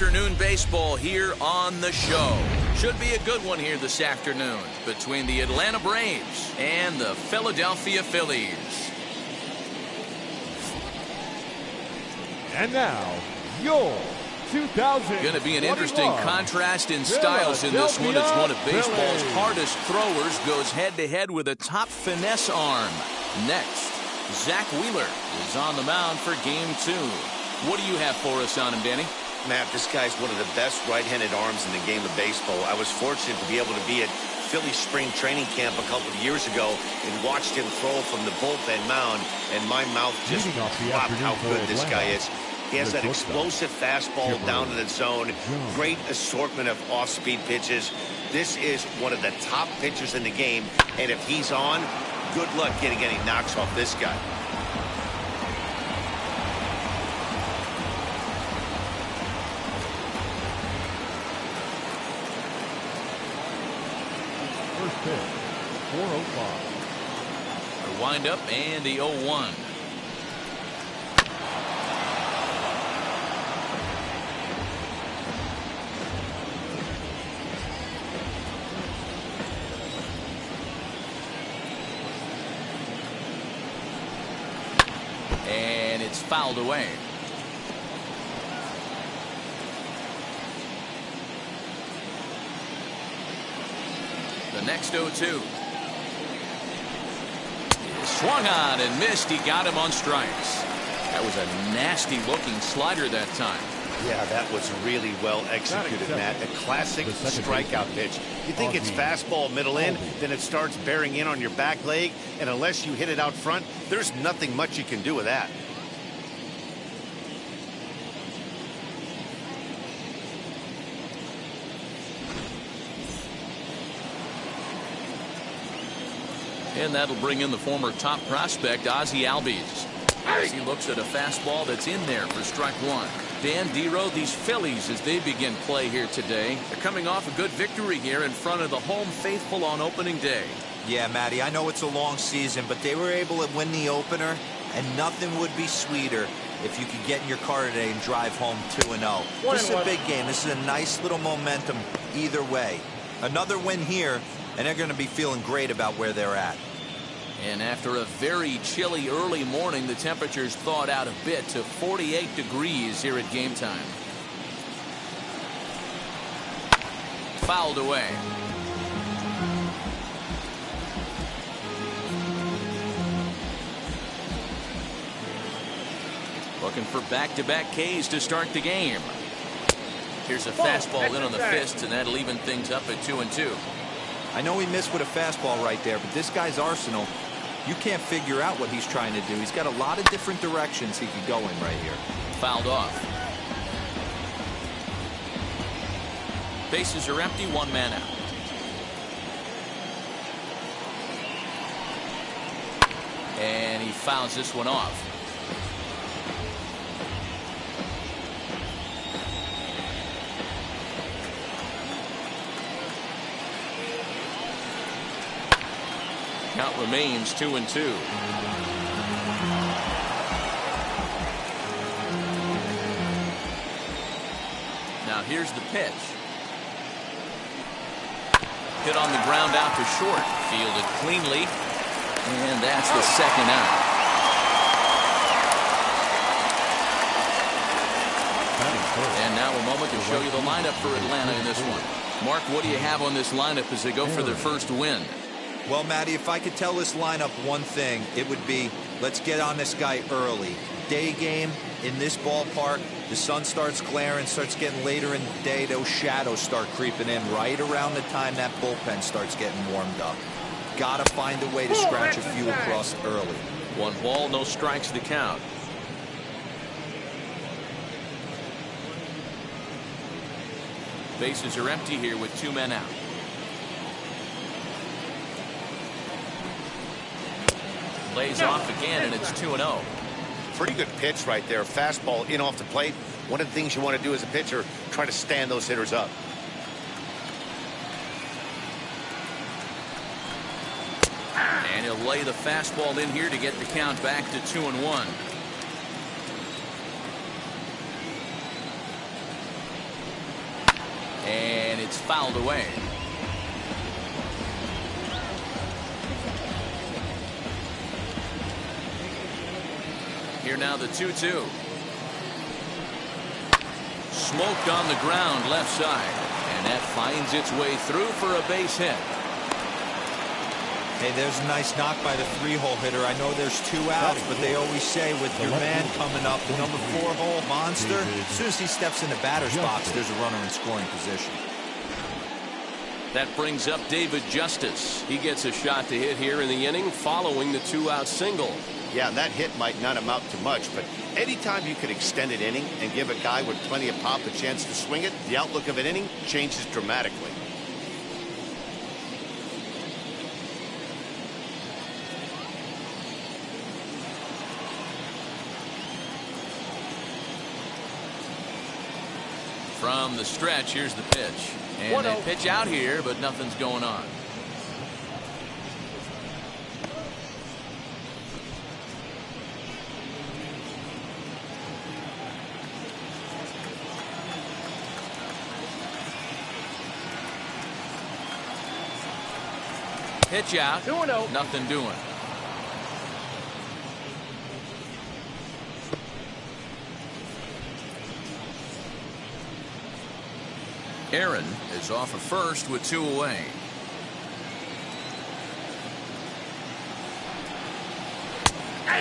afternoon baseball here on the show. Should be a good one here this afternoon between the Atlanta Braves and the Philadelphia Phillies. And now, your 2000. Going to be an interesting contrast in styles in this one as one of baseball's hardest throwers goes head-to-head with a top finesse arm. Next, Zach Wheeler is on the mound for Game 2. What do you have for us on him, Danny? Matt, this guy's one of the best right-handed arms in the game of baseball. I was fortunate to be able to be at Philly spring training camp a couple of years ago and watched him throw from the bullpen mound, and my mouth just dropped how good this guy is. He has that explosive fastball down in the zone, great assortment of off-speed pitches. This is one of the top pitchers in the game, and if he's on, good luck getting any knocks off this guy. First pitch, 405. A windup and the 0-1. And it's fouled away. The next 0-2. Swung on and missed. He got him on strikes. That was a nasty looking slider that time. Yeah, that was really well executed, Matt. A classic strikeout pitch. You think it's fastball middle in, then it starts bearing in on your back leg, and unless you hit it out front, there's nothing much you can do with that. And that'll bring in the former top prospect, Ozzie Albies. As he looks at a fastball that's in there for strike one. Dan Dero, these Phillies, as they begin play here today, they're coming off a good victory here in front of the home faithful on opening day. Yeah, Matty, I know it's a long season, but they were able to win the opener, and nothing would be sweeter if you could get in your car today and drive home 2-0. This is a big game. This is a nice little momentum either way. Another win here, and they're going to be feeling great about where they're at. And after a very chilly early morning, the temperatures thawed out a bit to 48 degrees here at game time. Fouled away. Looking for back-to-back Ks to start the game. Here's a fastball in on the fists, and that'll even things up at 2-2. I know he missed with a fastball right there, but this guy's arsenal, you can't figure out what he's trying to do. He's got a lot of different directions he could go in right here. Fouled off. Bases are empty, one man out. And he fouls this one off. Count remains 2-2. Now here's the pitch. Hit on the ground out to short. Fielded cleanly. And that's the second out. And now a moment to show you the lineup for Atlanta in this one. Mark, what do you have on this lineup as they go for their first win? Well, Matty, if I could tell this lineup one thing, it would be, let's get on this guy early. Day game in this ballpark, the sun starts glaring, starts getting later in the day, those shadows start creeping in right around the time that bullpen starts getting warmed up. Gotta find a way to scratch a few across early. One ball, no strikes to count. Bases are empty here with two men out. Lays off again, and it's 2-0. Pretty good pitch right there. Fastball in off the plate. One of the things you want to do as a pitcher, try to stand those hitters up. And he'll lay the fastball in here to get the count back to 2-1. It's fouled away. Here now the 2-2. Smoked on the ground left side. And that finds its way through for a base hit. Hey, there's a nice knock by the 3-hole hitter. I know there's 2 outs, but they always say with your man coming up, the number 4-hole monster, as soon as he steps in the batter's box, there's a runner in scoring position. That brings up David Justice. He gets a shot to hit here in the inning following the 2-out single. Yeah, that hit might not amount to much, but anytime you can extend an inning and give a guy with plenty of pop a chance to swing it, the outlook of an inning changes dramatically. From the stretch, here's the pitch. And they pitch out here, but nothing's going on. Pitch out. 2-0. Nothing doing. Aaron is off at first with 2 away.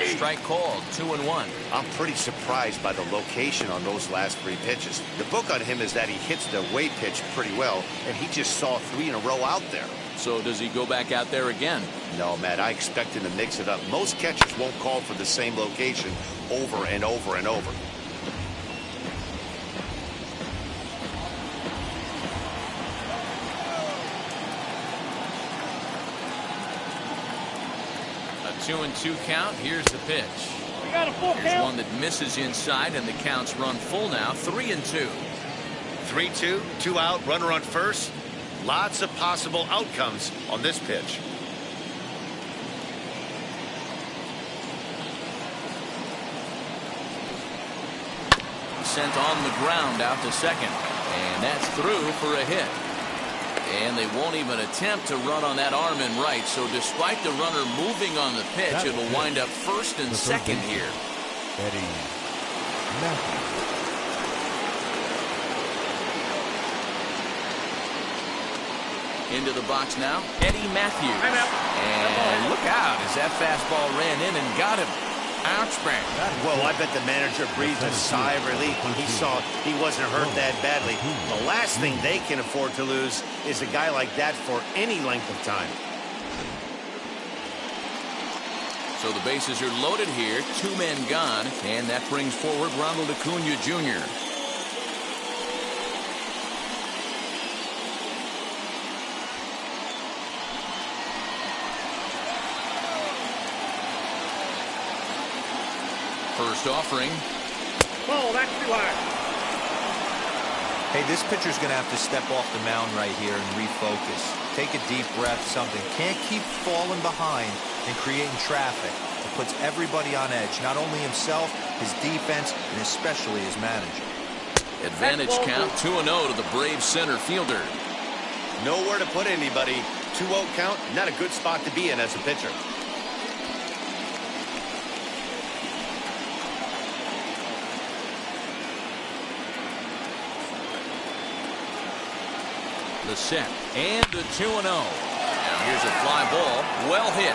Strike called, 2-1. I'm pretty surprised by the location on those last 3 pitches. The book on him is that he hits the away pitch pretty well, and he just saw 3 in a row out there. So does he go back out there again? No, Matt, I expect him to mix it up. Most catchers won't call for the same location over and over and over. A 2-2 count. Here's the pitch. We got a full Here's count. one that misses inside, and the count's run full now. 3-2. 3-2, 2 out, runner on first. Lots of possible outcomes on this pitch. Sent on the ground out to second. And that's through for a hit. And they won't even attempt to run on that arm in right. So despite the runner moving on the pitch, it'll wind up first and second here. Eddie Matthews. Into the box now, Eddie Matthews. And look out as that fastball ran in and got him. Ouch, man. Well, I bet the manager breathed a sigh of relief when he saw he wasn't hurt that badly. The last thing they can afford to lose is a guy like that for any length of time. So the bases are loaded here, 2 men gone, and that brings forward Ronald Acuna Jr. First offering. Oh, that's too high. Hey, this pitcher's going to have to step off the mound right here and refocus. Take a deep breath, something. Can't keep falling behind and creating traffic. It puts everybody on edge, not only himself, his defense, and especially his manager. Advantage count, 2-0 to the Braves center fielder. Nowhere to put anybody. 2-0 count, not a good spot to be in as a pitcher. The set and the 2-0. Now here's a fly ball. Well hit.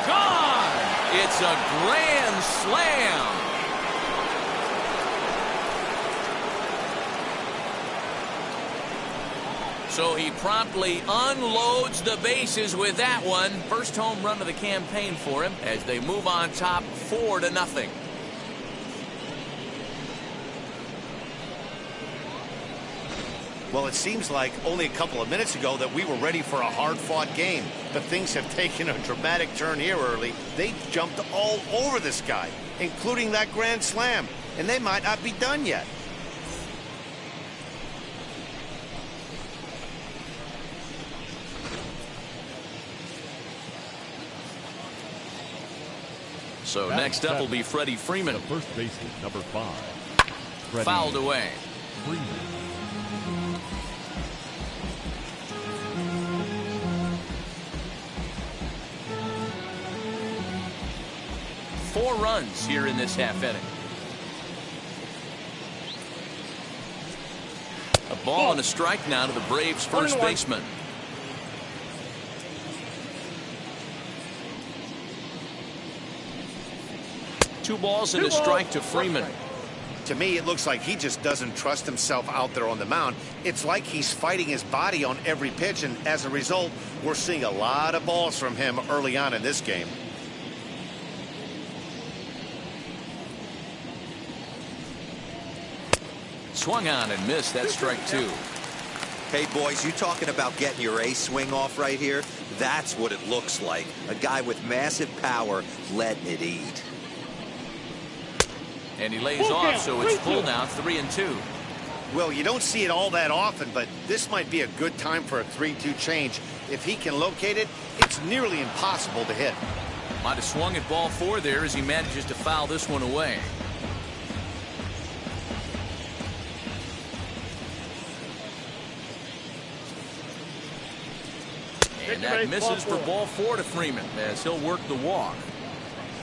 Gone! It's a grand slam. So he promptly unloads the bases with that one. First home run of the campaign for him as they move on top 4-0. Well, it seems like only a couple of minutes ago that we were ready for a hard-fought game. But things have taken a dramatic turn here early. They jumped all over this guy, including that grand slam. And they might not be done yet. So next up will be Freddie Freeman. The first baseman, number 5. Fouled away. Freeman. 4 runs here in this half inning. A ball and a strike now to the Braves first baseman. Two balls and a strike to Freeman. To me, it looks like he just doesn't trust himself out there on the mound. It's like he's fighting his body on every pitch, and as a result, we're seeing a lot of balls from him early on in this game. Swung on and missed. That's strike 2. Hey, boys, you talking about getting your A swing off right here? That's what it looks like. A guy with massive power letting it eat. And he lays off, so it's full now, 3-2. Well, you don't see it all that often, but this might be a good time for a 3-2 change. If he can locate it, it's nearly impossible to hit. Might have swung at ball 4 there as he manages to foul this one away. And that misses for ball 4 to Freeman as he'll work the walk.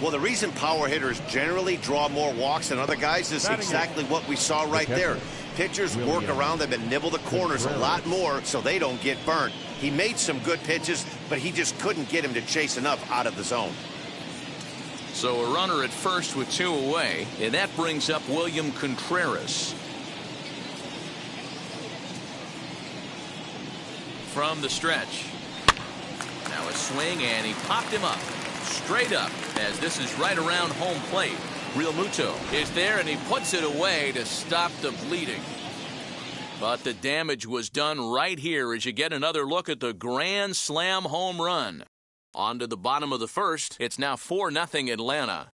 Well, the reason power hitters generally draw more walks than other guys is exactly what we saw right there. Pitchers work around them and nibble the corners a lot more so they don't get burnt. He made some good pitches, but he just couldn't get him to chase enough out of the zone. So a runner at first with 2 away, and that brings up William Contreras. From the stretch. Now a swing, and he popped him up. Straight up, as this is right around home plate. Real Muto is there, and he puts it away to stop the bleeding. But the damage was done right here as you get another look at the grand slam home run. On to the bottom of the first. It's now 4-0 Atlanta.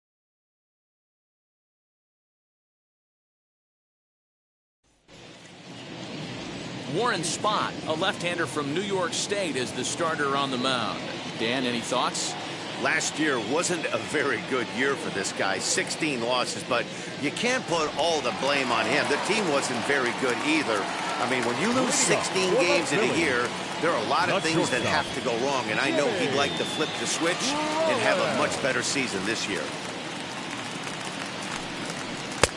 Warren Spahn, a left-hander from New York State, is the starter on the mound. Dan, any thoughts? Last year wasn't a very good year for this guy. 16 losses, but you can't put all the blame on him. The team wasn't very good either. I mean, when you lose 16 games in a year, there are a lot of things that have to go wrong, and I know he'd like to flip the switch and have a much better season this year.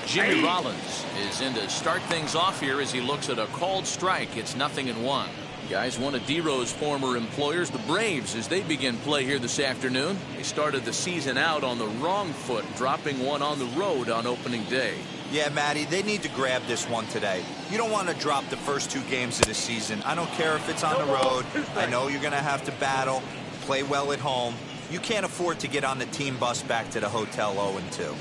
Jimmy Rollins is in to start things off here as he looks at a called strike. It's 0-1. Guys, one of D-Row's former employers, the Braves, as they begin play here this afternoon. They started the season out on the wrong foot, dropping one on the road on opening day. Yeah, Matty, they need to grab this one today. You don't want to drop the first 2 games of the season. I don't care if it's on the road. I know you're going to have to battle, play well at home. You can't afford to get on the team bus back to the hotel 0-2.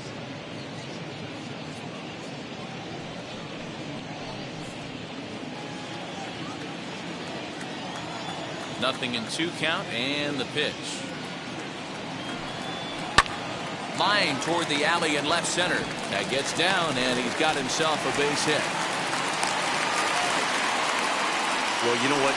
Nothing in 2 count, and the pitch. Line toward the alley in left center. That gets down, and he's got himself a base hit. Well, you know what?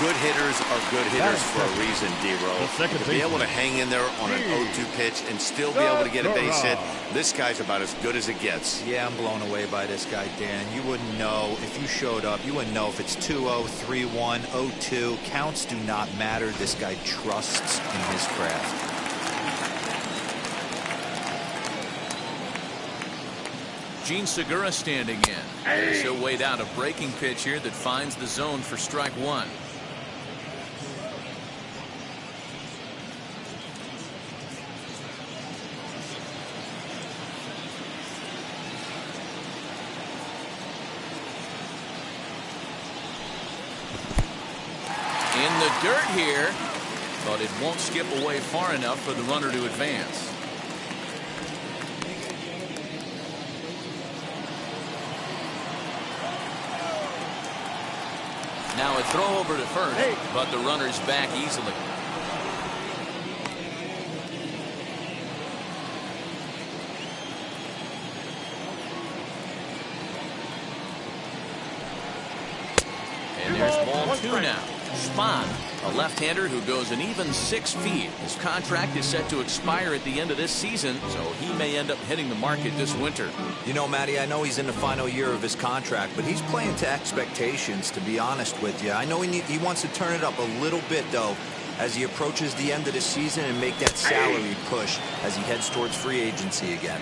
Good hitters are good hitters for a reason, D-Row. To be able to hang in there on an 0-2 pitch and still be able to get a base hit, this guy's about as good as it gets. Yeah, I'm blown away by this guy, Dan. You wouldn't know if you showed up. You wouldn't know if it's 2-0, 3-1, 0-2. Counts do not matter. This guy trusts in his craft. Gene Segura standing in. He'll wait out a breaking pitch here that finds the zone for strike 1. In the dirt here, but it won't skip away far enough for the runner to advance. Now a throw over to first, but the runner's back easily. And there's ball 2 now. Spahn, a left-hander who goes an even 6 feet. His contract is set to expire at the end of this season, so he may end up hitting the market this winter. You know, Matty, I know he's in the final year of his contract, but he's playing to expectations, to be honest with you. I know he wants to turn it up a little bit, though, as he approaches the end of the season and make that salary push as he heads towards free agency again.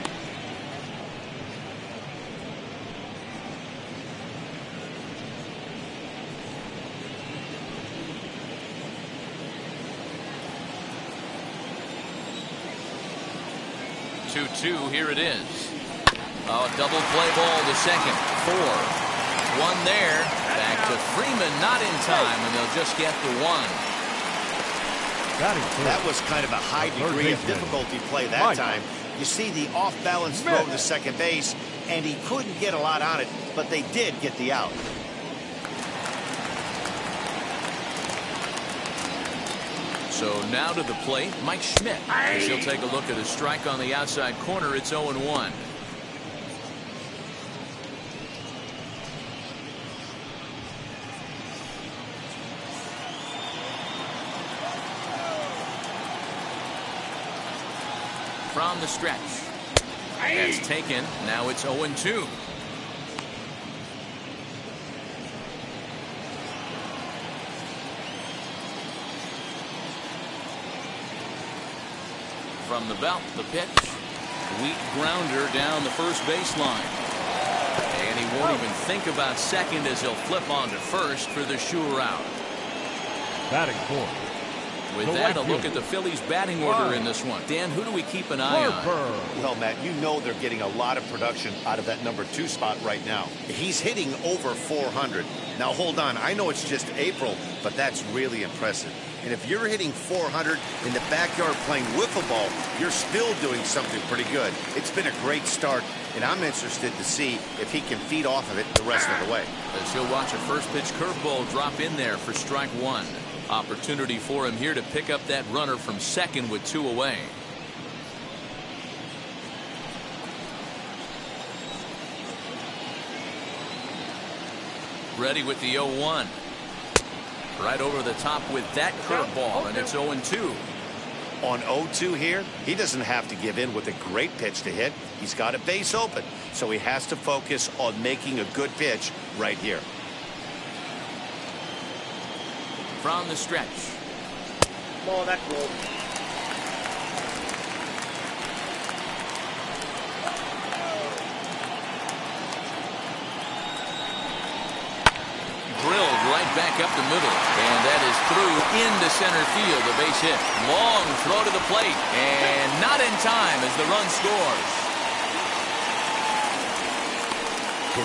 Here it is. Oh, double play ball to second. 4. 1 there. Back to Freeman, not in time, and they'll just get the 1. That was kind of a high degree of difficulty play that time. You see the off-balance throw to second base, and he couldn't get a lot on it, but they did get the out. So now to the plate, Mike Schmidt. As he'll take a look at a strike on the outside corner. It's 0-1. From the stretch. That's taken. Now it's 0-2. From the belt, the pitch. Weak grounder down the first baseline. And he won't even think about second as he'll flip on to first for the sure out. Batting fourth. With that, a look at the Phillies batting order in this one. Dan, who do we keep an eye on? Well, Matt, you know they're getting a lot of production out of that number 2 spot right now. He's hitting over 400. Now, hold on. I know it's just April, but that's really impressive. And if you're hitting 400 in the backyard playing wiffle ball, you're still doing something pretty good. It's been a great start, and I'm interested to see if he can feed off of it the rest of the way. As he'll watch a first pitch curveball drop in there for strike 1. Opportunity for him here to pick up that runner from second with 2 away. Ready with the 0-1. Right over the top with that curveball, and it's 0-2. On 0-2 here, he doesn't have to give in with a great pitch to hit. He's got a base open, so he has to focus on making a good pitch right here. From the stretch. Oh, that's cool. Drilled right back up the middle, and that is through into center field. A base hit. Long throw to the plate, and not in time as the run scores.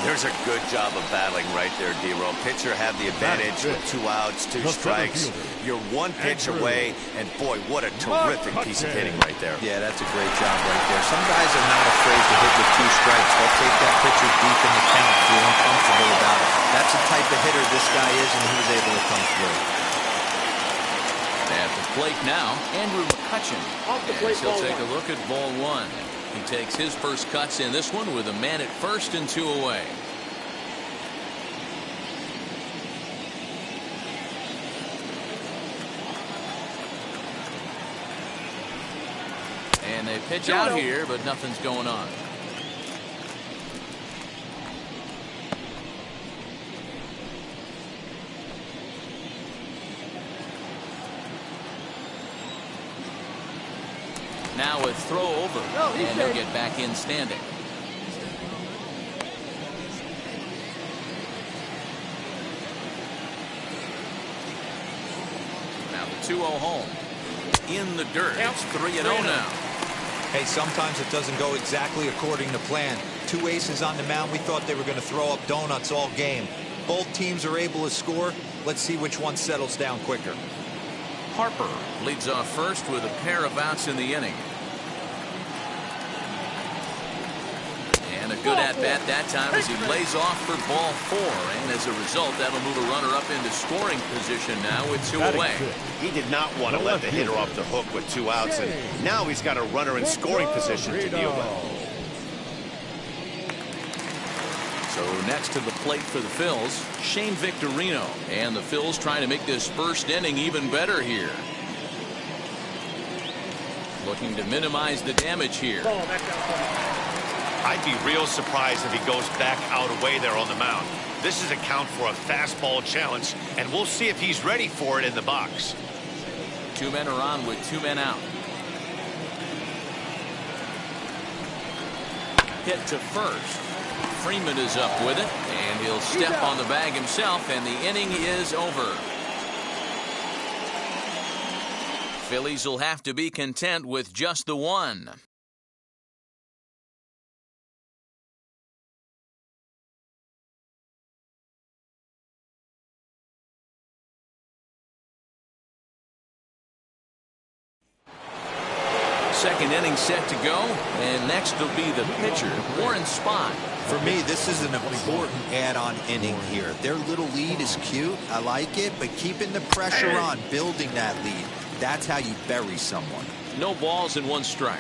There's a good job of battling right there, D-Row. Pitcher had the advantage with 2 outs, 2 strikes. You're 1 pitch away, and boy, what a terrific piece of hitting right there. Yeah, that's a great job right there. Some guys are not afraid to hit with 2 strikes. They'll take that pitcher deep in the count, feeling comfortable about it. That's the type of hitter this guy is, and he was able to come through. At the plate now, Andrew McCutchen. As he'll take a look at ball 1. He takes his first cuts in this one with a man at first and 2 away. And they pitch out here, but nothing's going on. Now a throw over, and he'll get back in standing. Now the 2-0 home. In the dirt. It's 3-0 now. Hey, sometimes it doesn't go exactly according to plan. 2 aces on the mound. We thought they were going to throw up donuts all game. Both teams are able to score. Let's see which one settles down quicker. Harper leads off first with a pair of outs in the inning. And a good at-bat that time as he lays off for ball 4. And as a result, that'll move a runner up into scoring position now with 2 away. He did not want to let the hitter off the hook with 2 outs, and now he's got a runner in scoring position to deal with. So So next to the plate for the Phillies, Shane Victorino, and the Phillies trying to make this first inning even better here. Looking to minimize the damage here. I'd be real surprised if he goes back out away there on the mound. This is a count for a fastball challenge, and we'll see if he's ready for it in the box. 2 men are on with 2 men out. Hit to first. Freeman is up with it, and he'll step on the bag himself, and the inning is over. Phillies will have to be content with just the one. Second inning set to go, and next will be the pitcher, Warren Spahn. For me, this is an important add-on inning here. Their little lead is cute. I like it, but keeping the pressure on, building that lead, that's how you bury someone. No balls and 1 strike.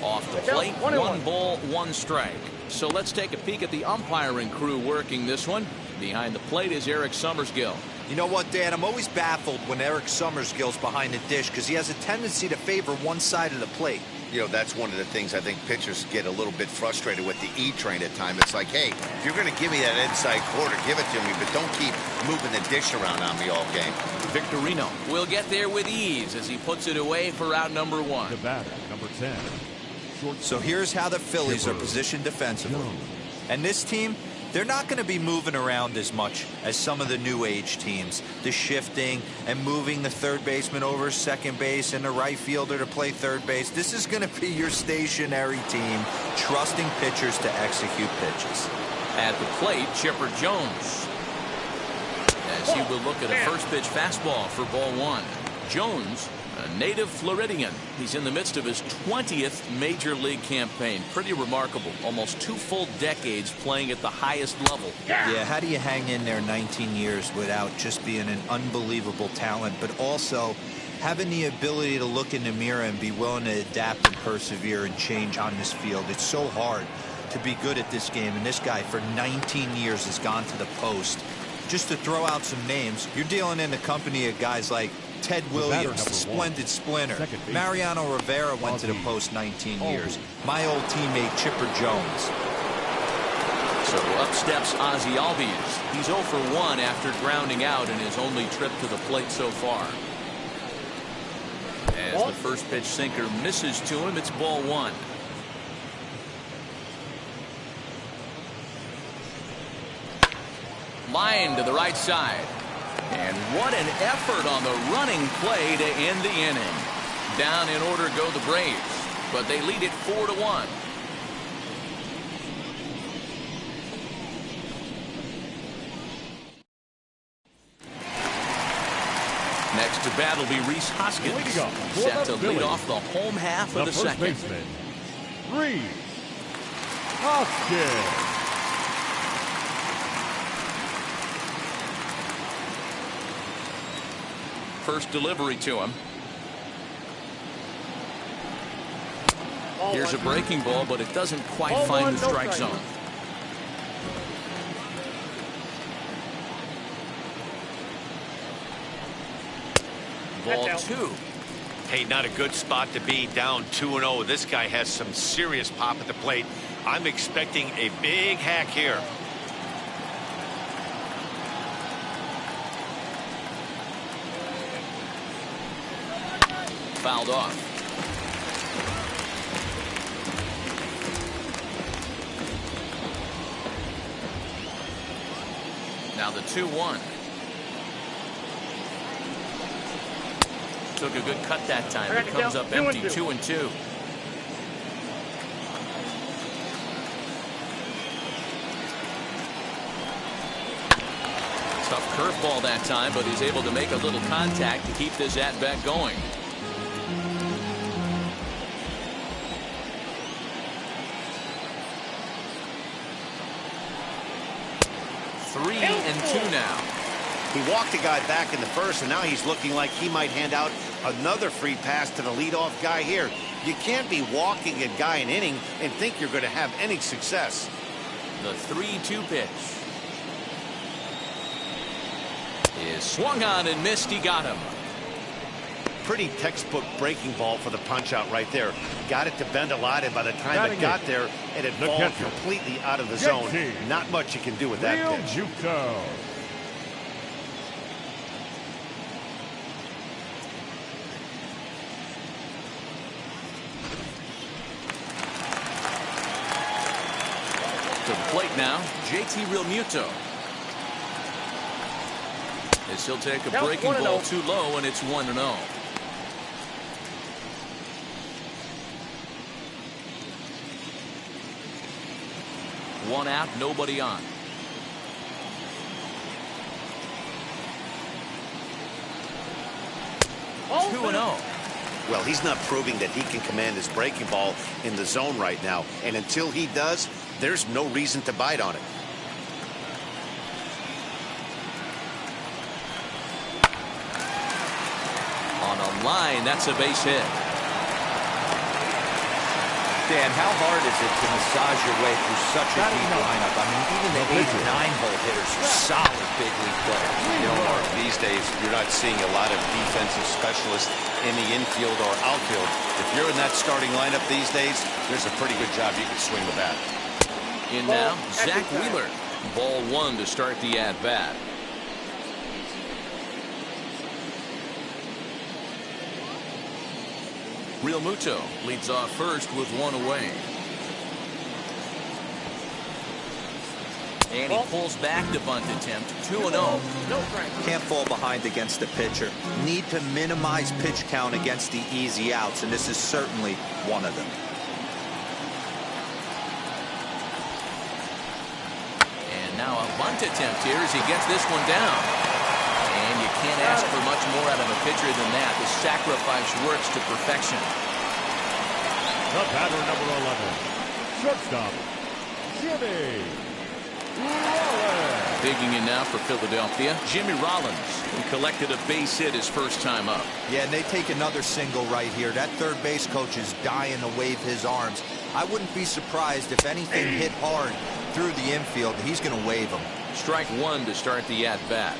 Off the plate, 1 ball, 1 strike. So let's take a peek at the umpiring crew working this one. Behind the plate is Eric Summersgill. You know what, Dan? I'm always baffled when Eric Summersgill's behind the dish because he has a tendency to favor one side of the plate. You know, that's one of the things I think pitchers get a little bit frustrated with the E-train at times. It's like, hey, if you're going to give me that inside quarter, give it to me, but don't keep moving the dish around on me all game. Victorino will get there with ease as he puts it away for out number 1. The batter, number 10. So here's how the Phillies are positioned defensively. And this team, they're not going to be moving around as much as some of the new age teams. The shifting and moving the third baseman over second base and the right fielder to play third base. This is going to be your stationary team, trusting pitchers to execute pitches. At the plate, Chipper Jones. As he will look at a first pitch fastball for ball 1. Jones, a native Floridian. He's in the midst of his 20th major league campaign. Pretty remarkable. Almost 2 full decades playing at the highest level. Yeah, how do you hang in there 19 years without just being an unbelievable talent, but also having the ability to look in the mirror and be willing to adapt and persevere and change on this field? It's so hard to be good at this game, and this guy for 19 years has gone to the post. Just to throw out some names, you're dealing in the company of guys like Ted Williams, the splendid splinter. Mariano Rivera went to the post 19 years. My old teammate Chipper Jones. So up steps Ozzie Albies. He's 0 for 1 after grounding out in his only trip to the plate so far. As the first pitch sinker misses to him, it's ball 1. Line to the right side. And what an effort on the running play to end the inning. Down in order go the Braves, but they lead it 4-1. Next to bat will be Rhys Hoskins, set to lead off the home half of the second. Baseman, Rhys Hoskins. First delivery to him. Here's a breaking ball, but it doesn't quite find the strike zone. Ball 2. Hey, not a good spot to be, down 2-0. This guy has some serious pop at the plate. I'm expecting a big hack here. Fouled off. Now the 2-1. Took a good cut that time. It comes up empty. 2-2. Tough curveball that time, but he's able to make a little contact to keep this at-bat going. 3-2 now. He walked a guy back in the first, and now he's looking like he might hand out another free pass to the leadoff guy here. You can't be walking a guy an inning and think you're going to have any success. The 3-2 pitch is swung on and missed. He got him. Pretty textbook breaking ball for the punch out right there. Got it to bend a lot, and by the time Batting it got it. there, it had The fallen catcher. completely out of the zone. JT. Not much you can do with that pitch. Juco. To the plate now, JT Realmuto. As he'll take a Now it's breaking 1-0. ball too low, and it's 1-0. One out, nobody on. Oh, 2-0. Well, he's not proving that he can command his breaking ball in the zone right now. And until he does, there's no reason to bite on it. On a line, that's a base hit. Dan, how hard is it to massage your way through such a deep lineup? I mean, even the 8 and 9-hole hitters are solid big league players. You know, Mark, these days, you're not seeing a lot of defensive specialists in the infield or outfield. If you're in that starting lineup these days, there's a pretty good job you can swing the bat. In now, Zach Wheeler. Ball 1 to start the at-bat. Realmuto leads off first with one away. And he pulls back the bunt attempt. 2-0. No strike. Can't fall behind against the pitcher. Need to minimize pitch count against the easy outs, and this is certainly one of them. And now a bunt attempt here as he gets this one down. And you can't ask for much more out of a pitcher than that. The sacrifice works to perfection. The batter, number 11. Shortstop, Jimmy Rollins. Digging in now for Philadelphia, Jimmy Rollins, who collected a base hit his first time up. Yeah, and they take another single right here. That third base coach is dying to wave his arms. I wouldn't be surprised if anything hit hard through the infield. He's going to wave them. Strike 1 to start the at-bat.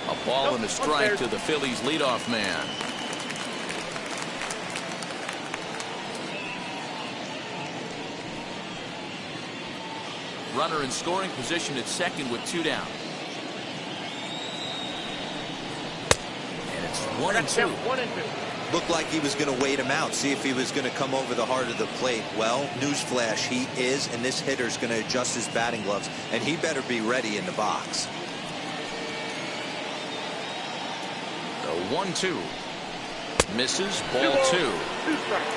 A ball and a strike to the Phillies leadoff man. Runner in scoring position at second with 2 down. And it's 1-2. 1-2. Looked like he was going to wait him out, see if he was going to come over the heart of the plate. Well, newsflash, he is, and this hitter's going to adjust his batting gloves, and he better be ready in the box. The 1-2. Misses. Ball 2. 2 strikes.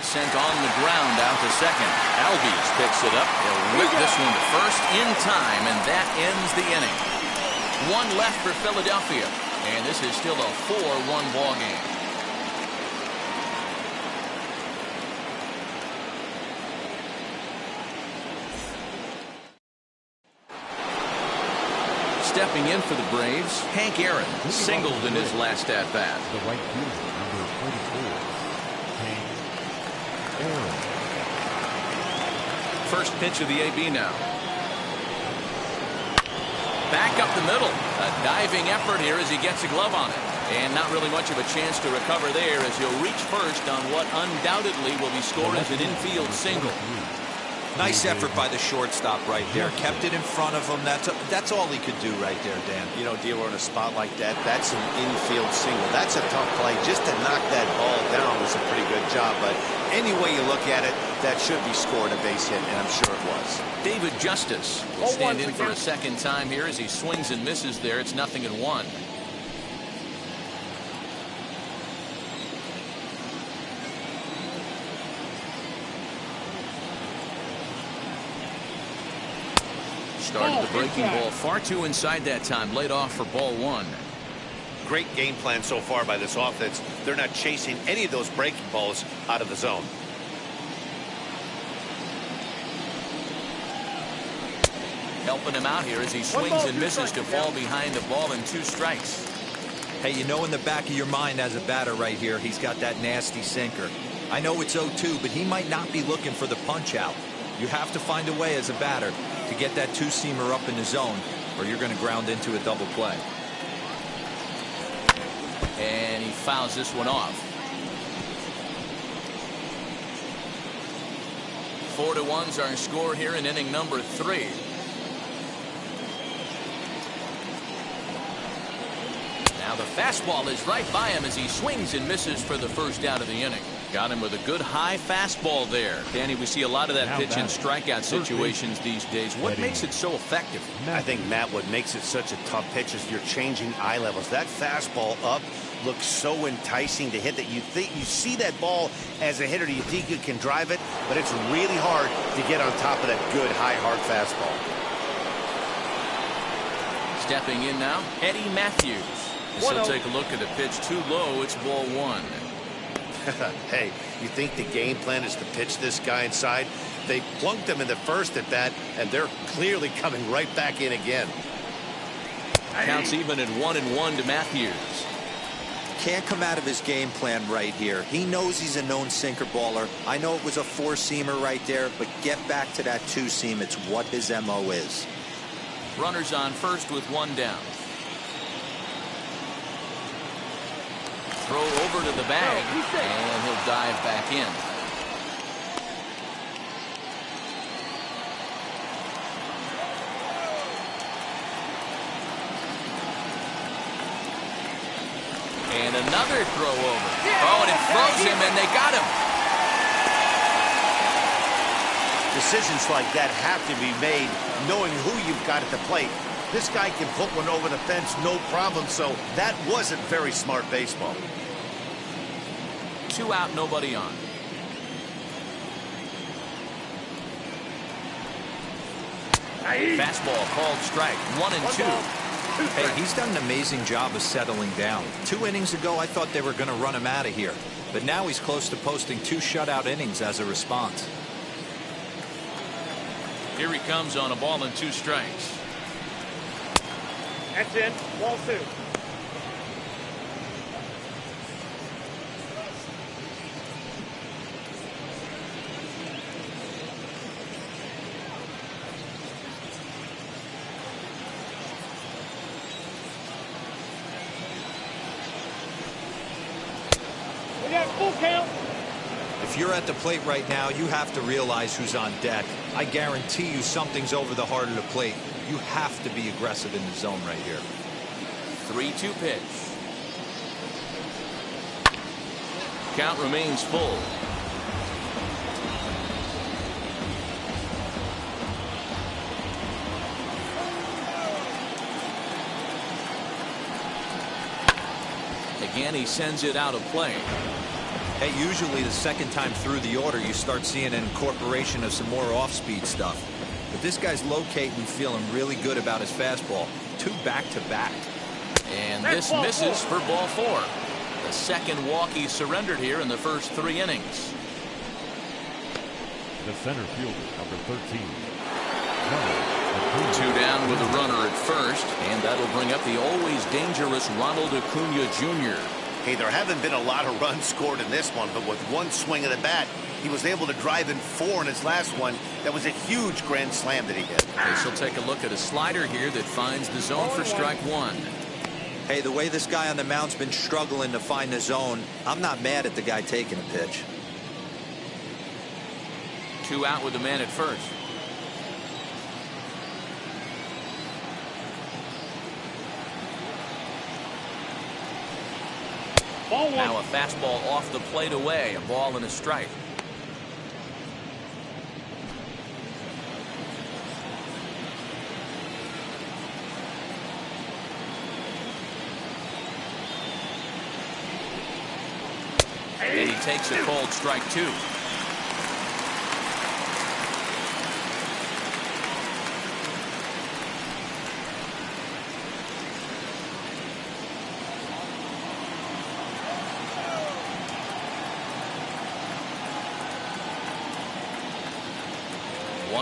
Sent on the ground out to second. Albies picks it up. He'll whip this one to first in time, and that ends the inning. One left for Philadelphia, and this is still a 4-1 ball game. Stepping in for the Braves, Hank Aaron singled in his last at-bat. The right fielder, number 34, Hank Aaron. First pitch of the AB now. Back up the middle. A diving effort here as he gets a glove on it. And not really much of a chance to recover there as he'll reach first on what undoubtedly will be scored as an infield single. Nice effort by the shortstop right there. Kept it in front of him. That's all he could do right there, Dan. You know, dealer in a spot like that, that's an infield single. That's a tough play. Just to knock that ball down was a pretty good job. But any way you look at it, that should be scored a base hit, and I'm sure it was. David Justice will stand in for a second time here as he swings and misses there. It's 0-1. Started the breaking ball far too inside that time. Laid off for ball 1. great game plan so far by this offense. They're not chasing any of those breaking balls out of the zone. Helping him out here as he swings and misses to fall behind the ball and 2 strikes. Hey, you know in the back of your mind as a batter right here, he's got that nasty sinker. I know it's 0-2, but he might not be looking for the punch out. You have to find a way as a batter to get that 2-seamer up in the zone, or you're going to ground into a double play. And he fouls this one off. 4-1's our score here in inning number 3. Now the fastball is right by him as he swings and misses for the first out of the inning. Got him with a good high fastball there. Danny, we see a lot of that pitch in strikeout situations these days. What makes it so effective? I think, Matt, what makes it such a tough pitch is you're changing eye levels. That fastball up looks so enticing to hit that you see that ball as a hitter, you think you can drive it, but it's really hard to get on top of that good high hard fastball. Stepping in now, Eddie Matthews. He'll take a look at the pitch too low. It's ball 1. Hey, you think the game plan is to pitch this guy inside? They plunked him in the first at bat, and they're clearly coming right back in again. Counts even at 1-1 to Matthews. Can't come out of his game plan right here. He knows he's a known sinker baller. I know it was a 4-seamer right there, but get back to that 2-seam. It's what his MO is. Runners on first with 1 down. Throw over to the bag, and he'll dive back in. And another throw over. Oh, and it throws him, and they got him. Decisions like that have to be made knowing who you've got at the plate. This guy can put one over the fence, no problem, so that wasn't very smart baseball. 2 out, nobody on. Fastball called strike. 1-2. Hey, he's done an amazing job of settling down. 2 innings ago, I thought they were going to run him out of here. But now he's close to posting 2 shutout innings as a response. Here he comes on a ball and 2 strikes. That's in. Ball 2. Full count. If you're at the plate right now, you have to realize who's on deck. I guarantee you something's over the heart of the plate. You have to be aggressive in the zone right here. 3-2 pitch. Count remains full. Again, he sends it out of play. Hey, usually the second time through the order, you start seeing an incorporation of some more off-speed stuff. But this guy's locating and feeling really good about his fastball. 2 back-to-back. And this misses for ball 4. The second walk he surrendered here in the first 3 innings. The center fielder, number 13. 2 down with a runner at first, and that'll bring up the always dangerous Ronald Acuna Jr. Hey, there haven't been a lot of runs scored in this one, but with 1 swing of the bat, he was able to drive in 4 in his last one. That was a huge grand slam that he hit. She'll take a look at a slider here that finds the zone for strike 1. Hey, the way this guy on the mound's been struggling to find the zone, I'm not mad at the guy taking a pitch. 2 out with the man at first. Now a fastball off the plate away. A ball and a strike. And he takes a cold strike 2.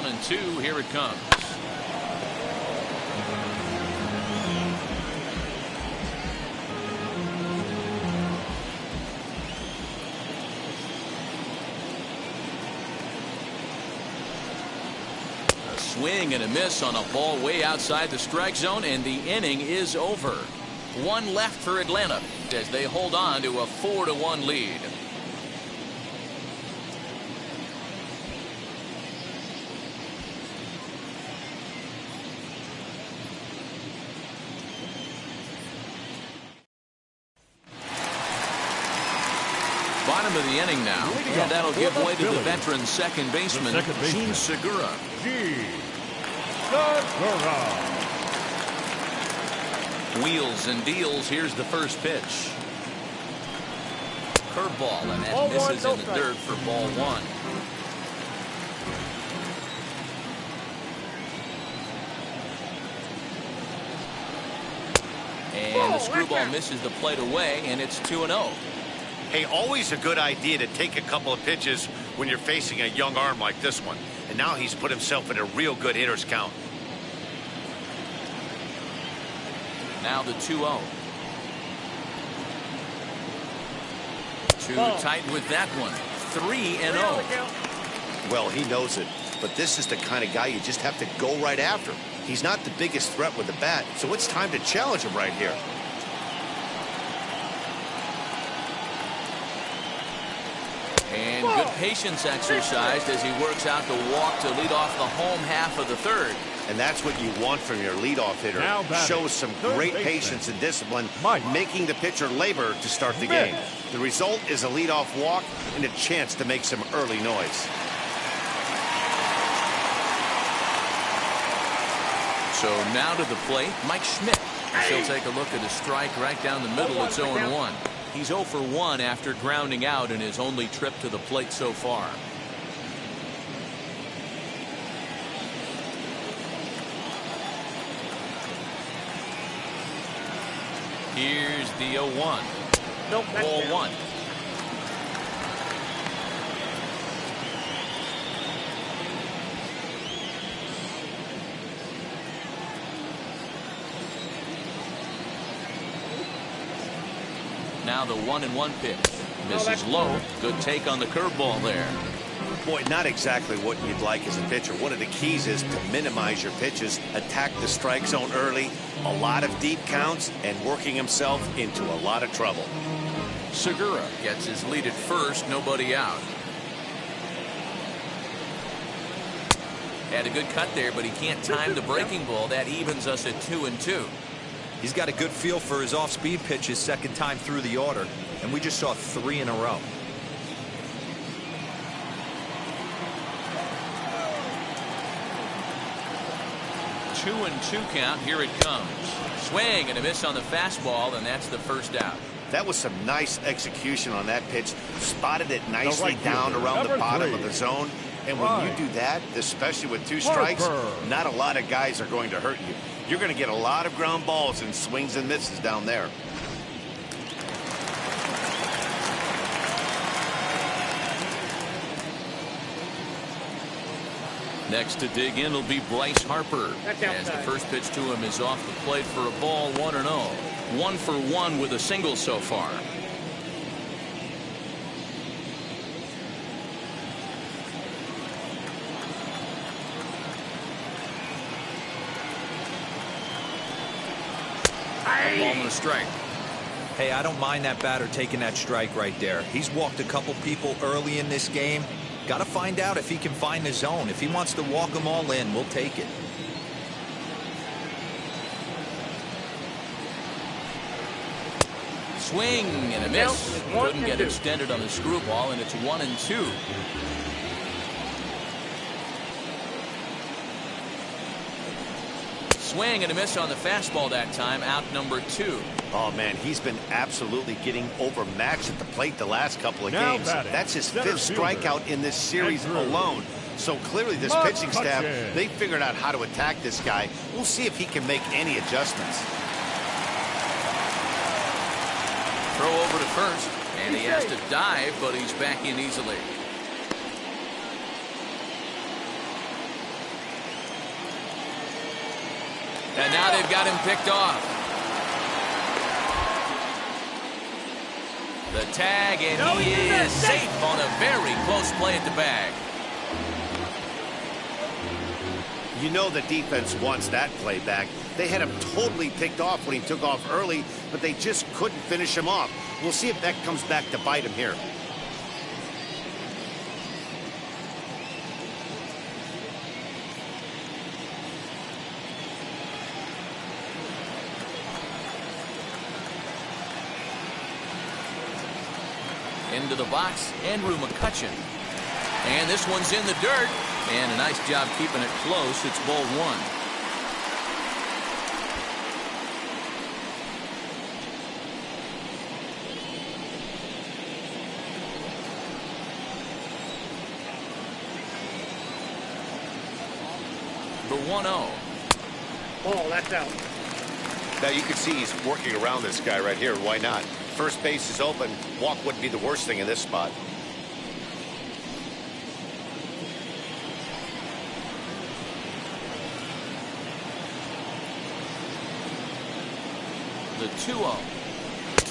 1-2. Here it comes. A swing and a miss on a ball way outside the strike zone, and the inning is over. One left for Atlanta as they hold on to a 4-1 lead. Bottom of the inning now, and that'll give way to the veteran second baseman, Gene Segura. Wheels and deals. Here's the first pitch. Curveball, and that misses in the dirt for ball one. And the screwball misses the plate away, and it's 2-0. Hey, always a good idea to take a couple of pitches when you're facing a young arm like this one. And now he's put himself in a real good hitter's count. Now the 2-0. Too tight with that one. 3-0. Well, he knows it. But this is the kind of guy you just have to go right after. He's not the biggest threat with the bat, so it's time to challenge him right here. And good patience exercised as he works out the walk to lead off the home half of the third. And that's what you want from your leadoff hitter. Shows some great patience and discipline, making the pitcher labor to start the game. The result is a leadoff walk and a chance to make some early noise. So now to the plate, Mike Schmidt. He'll take a look at a strike right down the middle. It's 0-1. He's 0 for 1 after grounding out in his only trip to the plate so far. Here's the 0-1. Ball one. Now the 1-1 pitch. Misses low. Good take on the curveball there. Boy, not exactly what you'd like as a pitcher. One of the keys is to minimize your pitches, attack the strike zone early, a lot of deep counts, and working himself into a lot of trouble. Segura gets his lead at first, nobody out. Had a good cut there, but he can't time the breaking ball. That evens us at 2-2. He's got a good feel for his off-speed pitches second time through the order, and we just saw 3 in a row. Two and two count. Here it comes. Swing and a miss on the fastball, and that's the first out. That was some nice execution on that pitch. Spotted it nicely down around the bottom of the zone. And when you do that, especially with 2 strikes, not a lot of guys are going to hurt you. You're going to get a lot of ground balls and swings and misses down there. Next to dig in will be Bryce Harper, as the first pitch to him is off the plate for a ball. 1-0. 1 for 1 with a single so far. Ball and a strike. Hey, I don't mind that batter taking that strike right there. He's walked a couple people early in this game. Got to find out if he can find the zone. If he wants to walk them all in, we'll take it. Swing and a miss. Couldn't get extended on the screwball, and it's 1-2. Swing and a miss on the fastball that time. Out number 2. Oh, man, he's been absolutely getting overmatched at the plate the last couple of games. That's his 5th strikeout in this series alone. So clearly this pitching staff, they figured out how to attack this guy. We'll see if he can make any adjustments. Throw over to first, and he has to dive, but he's back in easily. And now they've got him picked off. The tag, and he is safe on a very close play at the bag. You know the defense wants that play back. They had him totally picked off when he took off early, but they just couldn't finish him off. We'll see if that comes back to bite him here. Into the box, Andrew McCutcheon. And this one's in the dirt. And a nice job keeping it close. It's ball one. The 1-0. Ball, that's out. Now you can see he's working around this guy right here. Why not? First base is open. Walk wouldn't be the worst thing in this spot. The 2-0.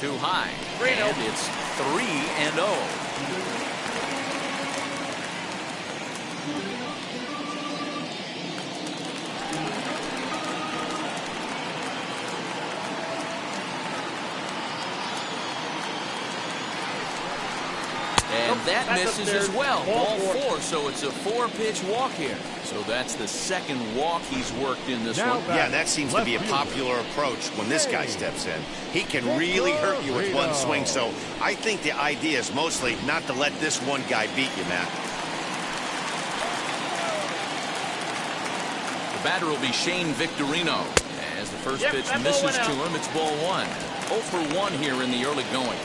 Too high. 3-0. And it's 3-0. And that misses as well. Ball four, so it's a 4-pitch walk here. So that's the second walk he's worked in this one. Yeah, that seems to be a popular approach when this guy steps in. He can really hurt you with one swing, so I think the idea is mostly not to let this one guy beat you, Matt. The batter will be Shane Victorino. As the first pitch misses to him, it's ball one. 0 for 1 here in the early going.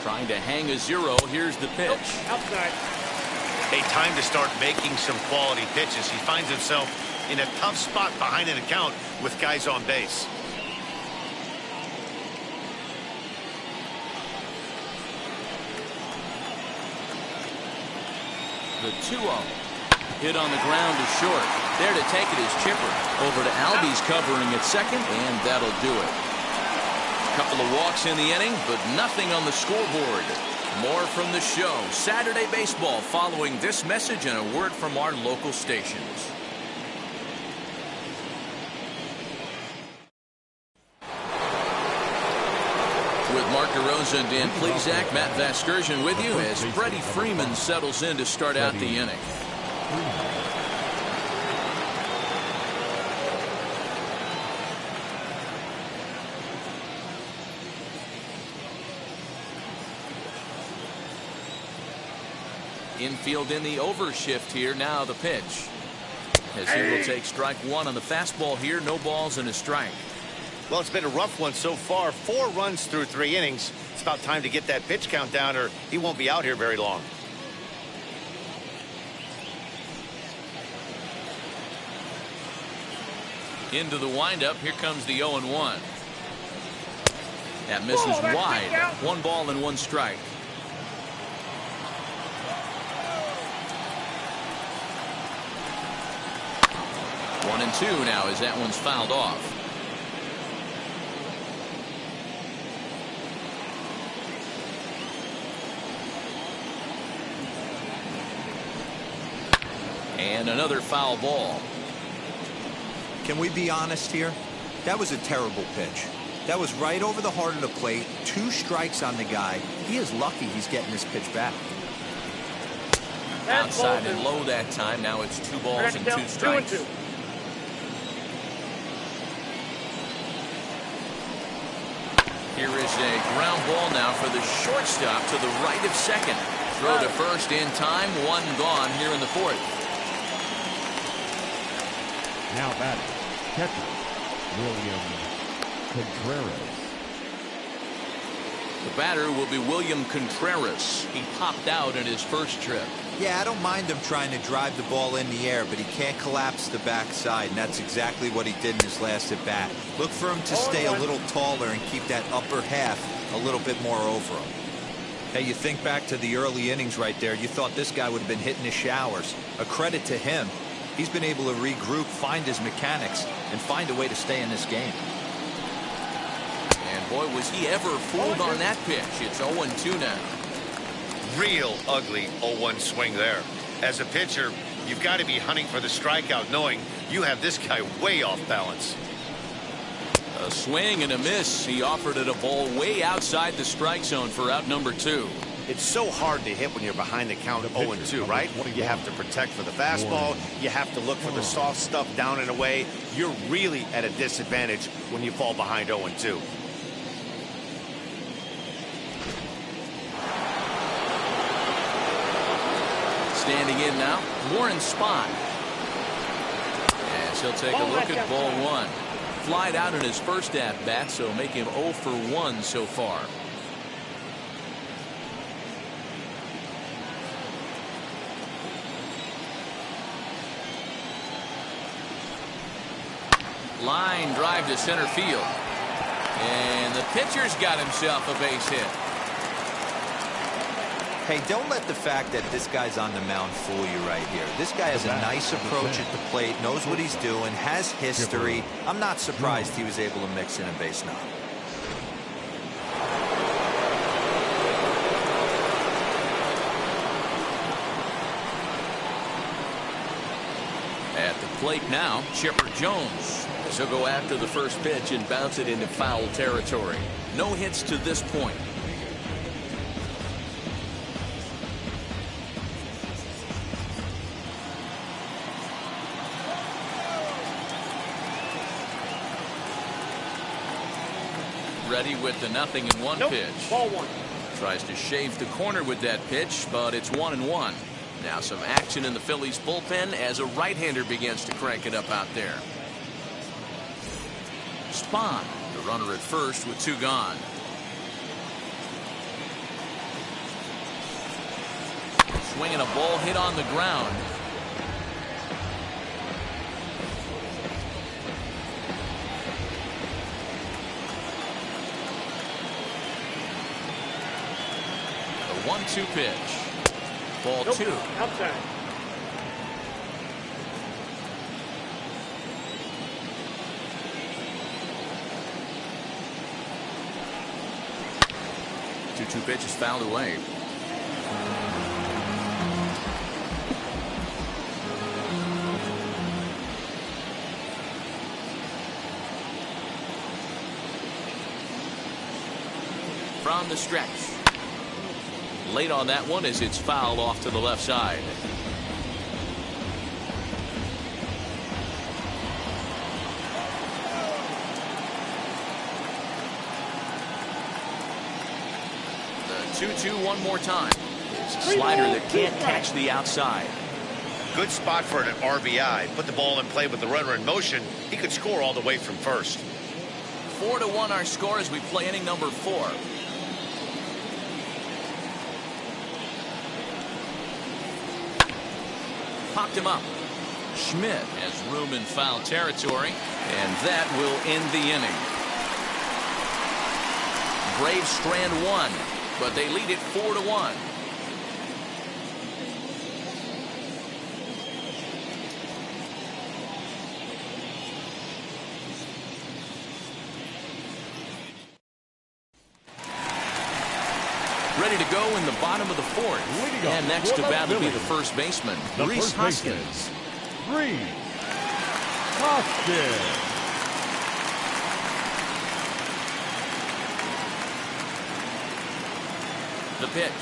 Trying to hang a 0. Here's the pitch. Outside. Hey, time to start making some quality pitches. He finds himself in a tough spot behind an account with guys on base. The 2-0. Hit on the ground is short. There to take it is Chipper. Over to Albies covering at second, and that'll do it. Couple of walks in the inning, but nothing on the scoreboard. More from the show. Saturday baseball following this message and a word from our local stations. With Mark DeRosa and Dan Plesac, Matt Vasgersian with you as Freddie Freeman settles in to start out the inning. Infield in the overshift here. Now the pitch. As he will take strike one on the fastball here. No balls and a strike. Well, it's been a rough one so far. 4 runs through 3 innings. It's about time to get that pitch count down or he won't be out here very long. Into the windup. Here comes the 0-1. That misses wide. 1 ball and 1 strike. 1-2 now as that one's fouled off. And another foul ball. Can we be honest here? That was a terrible pitch. That was right over the heart of the plate. 2 strikes on the guy. He is lucky he's getting this pitch back. Outside and low that time. Now it's 2 balls and 2 strikes. 2-2. Here is a ground ball now for the shortstop to the right of second. Throw to first in time. 1 gone here in the 4th. Now batting, catcher, William Contreras. The batter will be William Contreras. He popped out in his first trip. Yeah, I don't mind him trying to drive the ball in the air, but he can't collapse the backside, and that's exactly what he did in his last at bat. Look for him to stay a little taller and keep that upper half a little bit more over him. Hey, you think back to the early innings right there. You thought this guy would have been hitting his showers. A credit to him. He's been able to regroup, find his mechanics, and find a way to stay in this game. And boy, was he ever fooled on that pitch. It's 0-2 now. Real ugly 0-1 swing there. As a pitcher, you've got to be hunting for the strikeout, knowing you have this guy way off balance. A swing and a miss. He offered it a ball way outside the strike zone for out number 2. It's so hard to hit when you're behind the count of 0-2, right? You have to protect for the fastball. You have to look for the soft stuff down and away. You're really at a disadvantage when you fall behind 0-2. Standing in now, Warren Spahn. As he'll take a look at ball 1. Flied out in his first at-bat, so make him 0 for 1 so far. Line drive to center field. And the pitcher's got himself a base hit. Hey, don't let the fact that this guy's on the mound fool you right here. This guy has a nice approach at the plate, knows what he's doing, has history. I'm not surprised he was able to mix in a base knock. At the plate now, Chipper Jones. So go after the first pitch and bounce it into foul territory. No hits to this point. Ready with the 0-1 pitch. Ball 1. Tries to shave the corner with that pitch, but it's 1-1. Now some action in the Phillies bullpen as a right-hander begins to crank it up out there. Spahn, the runner at first with 2 gone. Swinging a ball hit on the ground. The 1-2 pitch. Ball 2. Outside. Two pitches fouled away. From the stretch. Late on that one as it's fouled off to the left side. The 2-2 one more time. It's a slider that can't catch the outside. Good spot for an RBI. Put the ball in play with the runner in motion. He could score all the way from first. 4-1 our score as we play inning number 4. Popped him up. Schmidt has room in foul territory, and that will end the inning. Braves strand 1, but they lead it 4-1. Ready to go in the bottom of the 4th. And next to bat will be the first baseman, Rhys Hoskins. Rhys Hoskins. The pitch.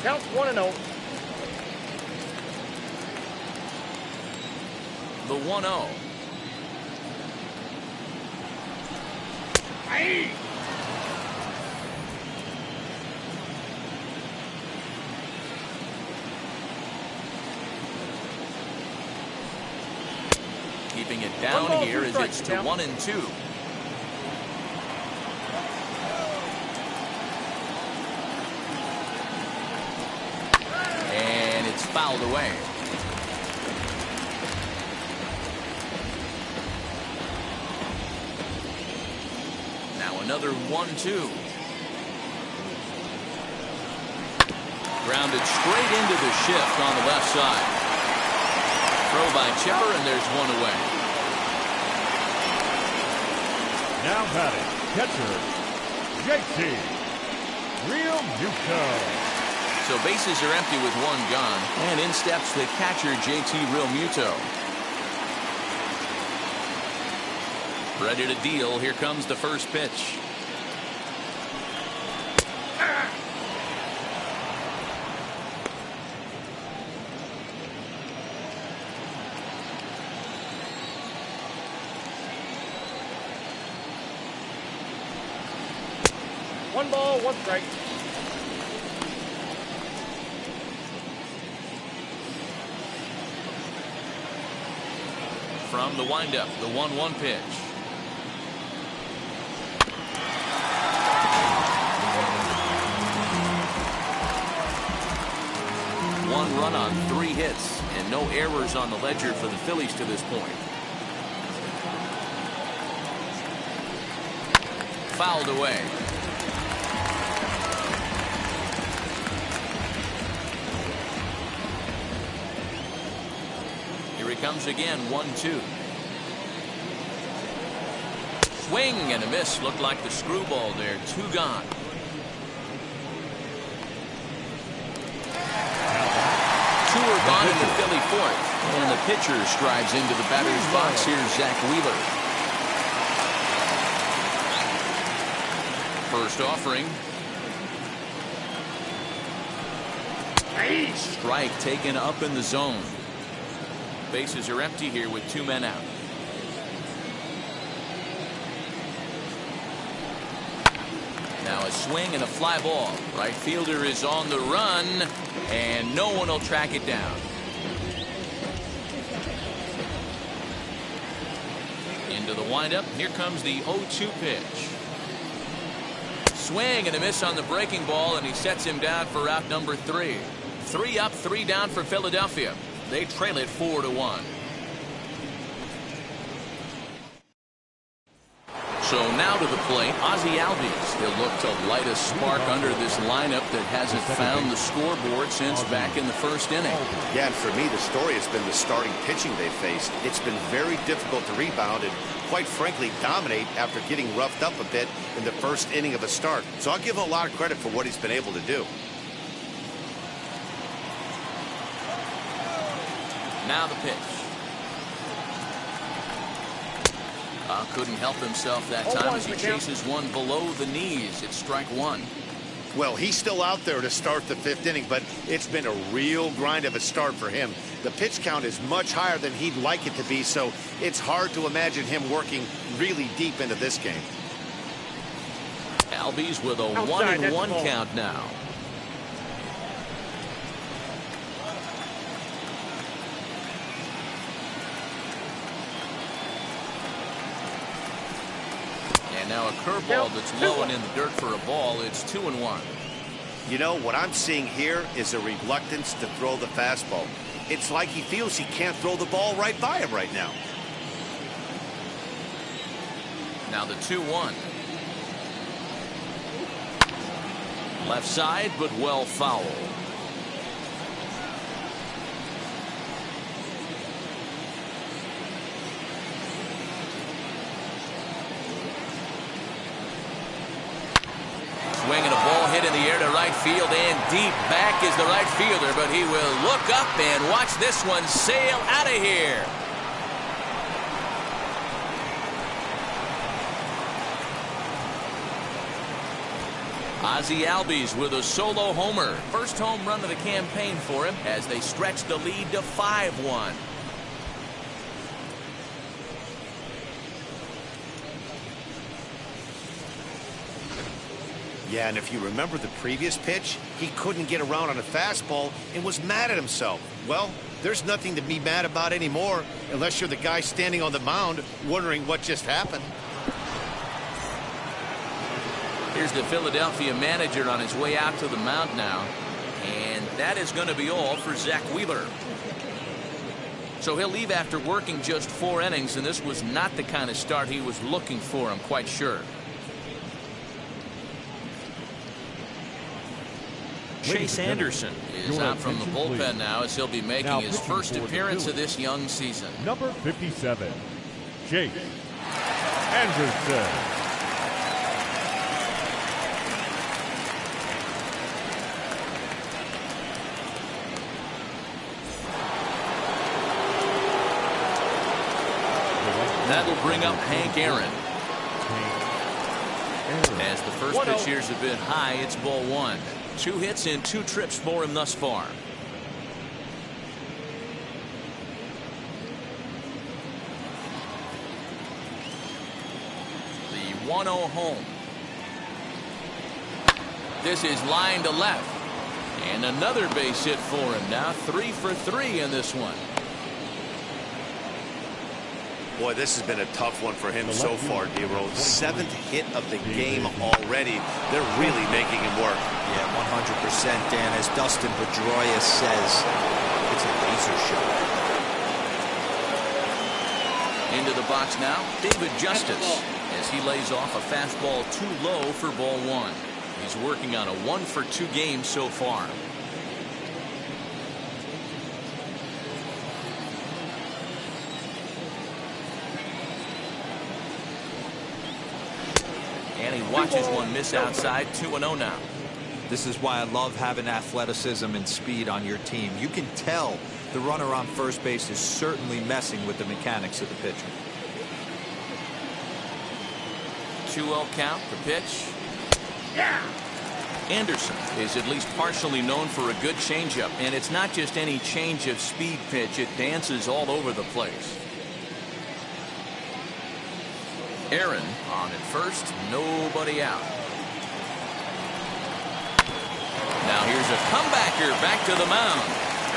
Counts 1-0. The 1-0. Aye. Keeping it down here as it's to 1-2. And it's fouled away. Now another 1-2. Grounded straight into the shift on the left side. Throw by Chipper, and there's one away. Now batting, catcher, JT Realmuto. So bases are empty with one gone, and in steps the catcher, JT Realmuto. Ready to deal. Here comes the first pitch. One ball, one strike. From the windup, the 1-1 pitch. One run on 3 hits, and no errors on the ledger for the Phillies to this point. Fouled away. Here he comes again, 1-2. Swing and a miss. Looked like the screwball there. 2 gone. Two are gone in the Philly fourth. And the pitcher strides into the batter's box. Here's Zach Wheeler. First offering. Strike taken up in the zone. Bases are empty here with 2 men out. Now a swing and a fly ball. Right fielder is on the run, and no one will track it down. Into the windup. Here comes the 0-2 pitch. Swing and a miss on the breaking ball, and he sets him down for route number 3. 3 up, 3 down for Philadelphia. They trail it 4-1. So now to the plate, Ozzie Albies. He'll look to light a spark under this lineup that hasn't found the scoreboard since back in the first inning. Yeah, and for me, the story has been the starting pitching they faced. It's been very difficult to rebound and, quite frankly, dominate after getting roughed up a bit in the first inning of a start. So I'll give him a lot of credit for what he's been able to do. Now the pitch. Couldn't help himself that time as he chases one below the knees. It's strike 1. Well, he's still out there to start the 5th inning, but it's been a real grind of a start for him. The pitch count is much higher than he'd like it to be, so it's hard to imagine him working really deep into this game. Albies with a 1-1 count now. Now a curveball that's low and in the dirt for a ball. It's 2-1. You know, what I'm seeing here is a reluctance to throw the fastball. It's like he feels he can't throw the ball right by him right now. Now the 2-1. Left side, but well foul. Swing and a ball hit in the air to right field, and deep back is the right fielder, but he will look up and watch this one sail out of here. Ozzie Albies with a solo homer. First home run of the campaign for him as they stretch the lead to 5-1. Yeah, and if you remember the previous pitch, he couldn't get around on a fastball and was mad at himself. Well, there's nothing to be mad about anymore unless you're the guy standing on the mound wondering what just happened. Here's the Philadelphia manager on his way out to the mound now. And that is going to be all for Zach Wheeler. So he'll leave after working just 4 innings, and this was not the kind of start he was looking for, I'm quite sure. Chase Anderson is out from the bullpen now, as he'll be making his first appearance of this young season. Number 57, Chase Anderson. That'll bring up Hank Aaron. As the first pitch here's a bit high, it's ball one. 2 hits and 2 trips for him thus far. The 1-0 home. This is line to left. And another base hit for him. Now 3 for 3 in this one. Boy, this has been a tough one for him so far, D-Roll. 7th hit of the game already. They're really making him work. Yeah, 100%, Dan. As Dustin Pedroia says, it's a laser shot. Into the box now, David Justice, as he lays off a fastball too low for ball one. He's working on a 1 for 2 game so far. And he watches one miss outside. 2-0 now. This is why I love having athleticism and speed on your team. You can tell the runner on first base is certainly messing with the mechanics of the pitcher. 2-0 count. The pitch. Anderson is at least partially known for a good changeup, and it's not just any change of speed pitch. It dances all over the place. Aaron on at first, nobody out. Now here's a comebacker back to the mound.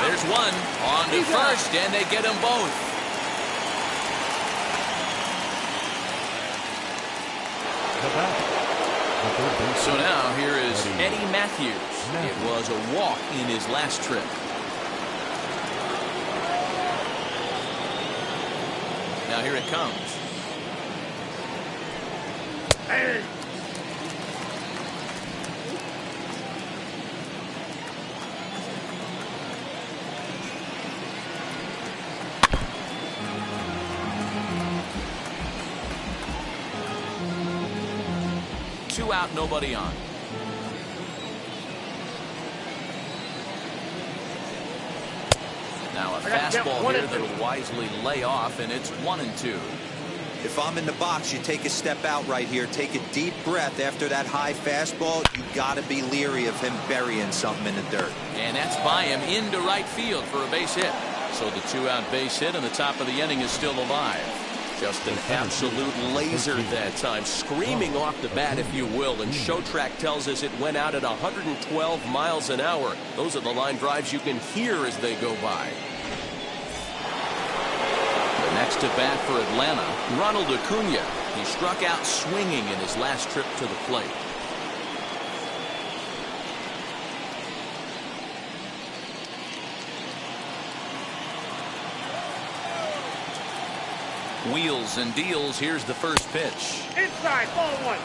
There's one on to first, and they get them both. So now here is Eddie Matthews. It was a walk in his last trip. Now here it comes. Hey. Two out, nobody on. Now a fastball here that'll wisely lay off, and it's 1-2. If I'm in the box, you take a step out right here. Take a deep breath after that high fastball. You got to be leery of him burying something in the dirt. And that's by him into right field for a base hit. So the 2-out base hit, and the top of the inning is still alive. Just an absolute laser that time, screaming off the bat, if you will. And Showtrack tells us it went out at 112 miles an hour. Those are the line drives you can hear as they go by. The next to bat for Atlanta, Ronald Acuna. He struck out swinging in his last trip to the plate. Wheels and deals. Here's the first pitch. Inside, ball one.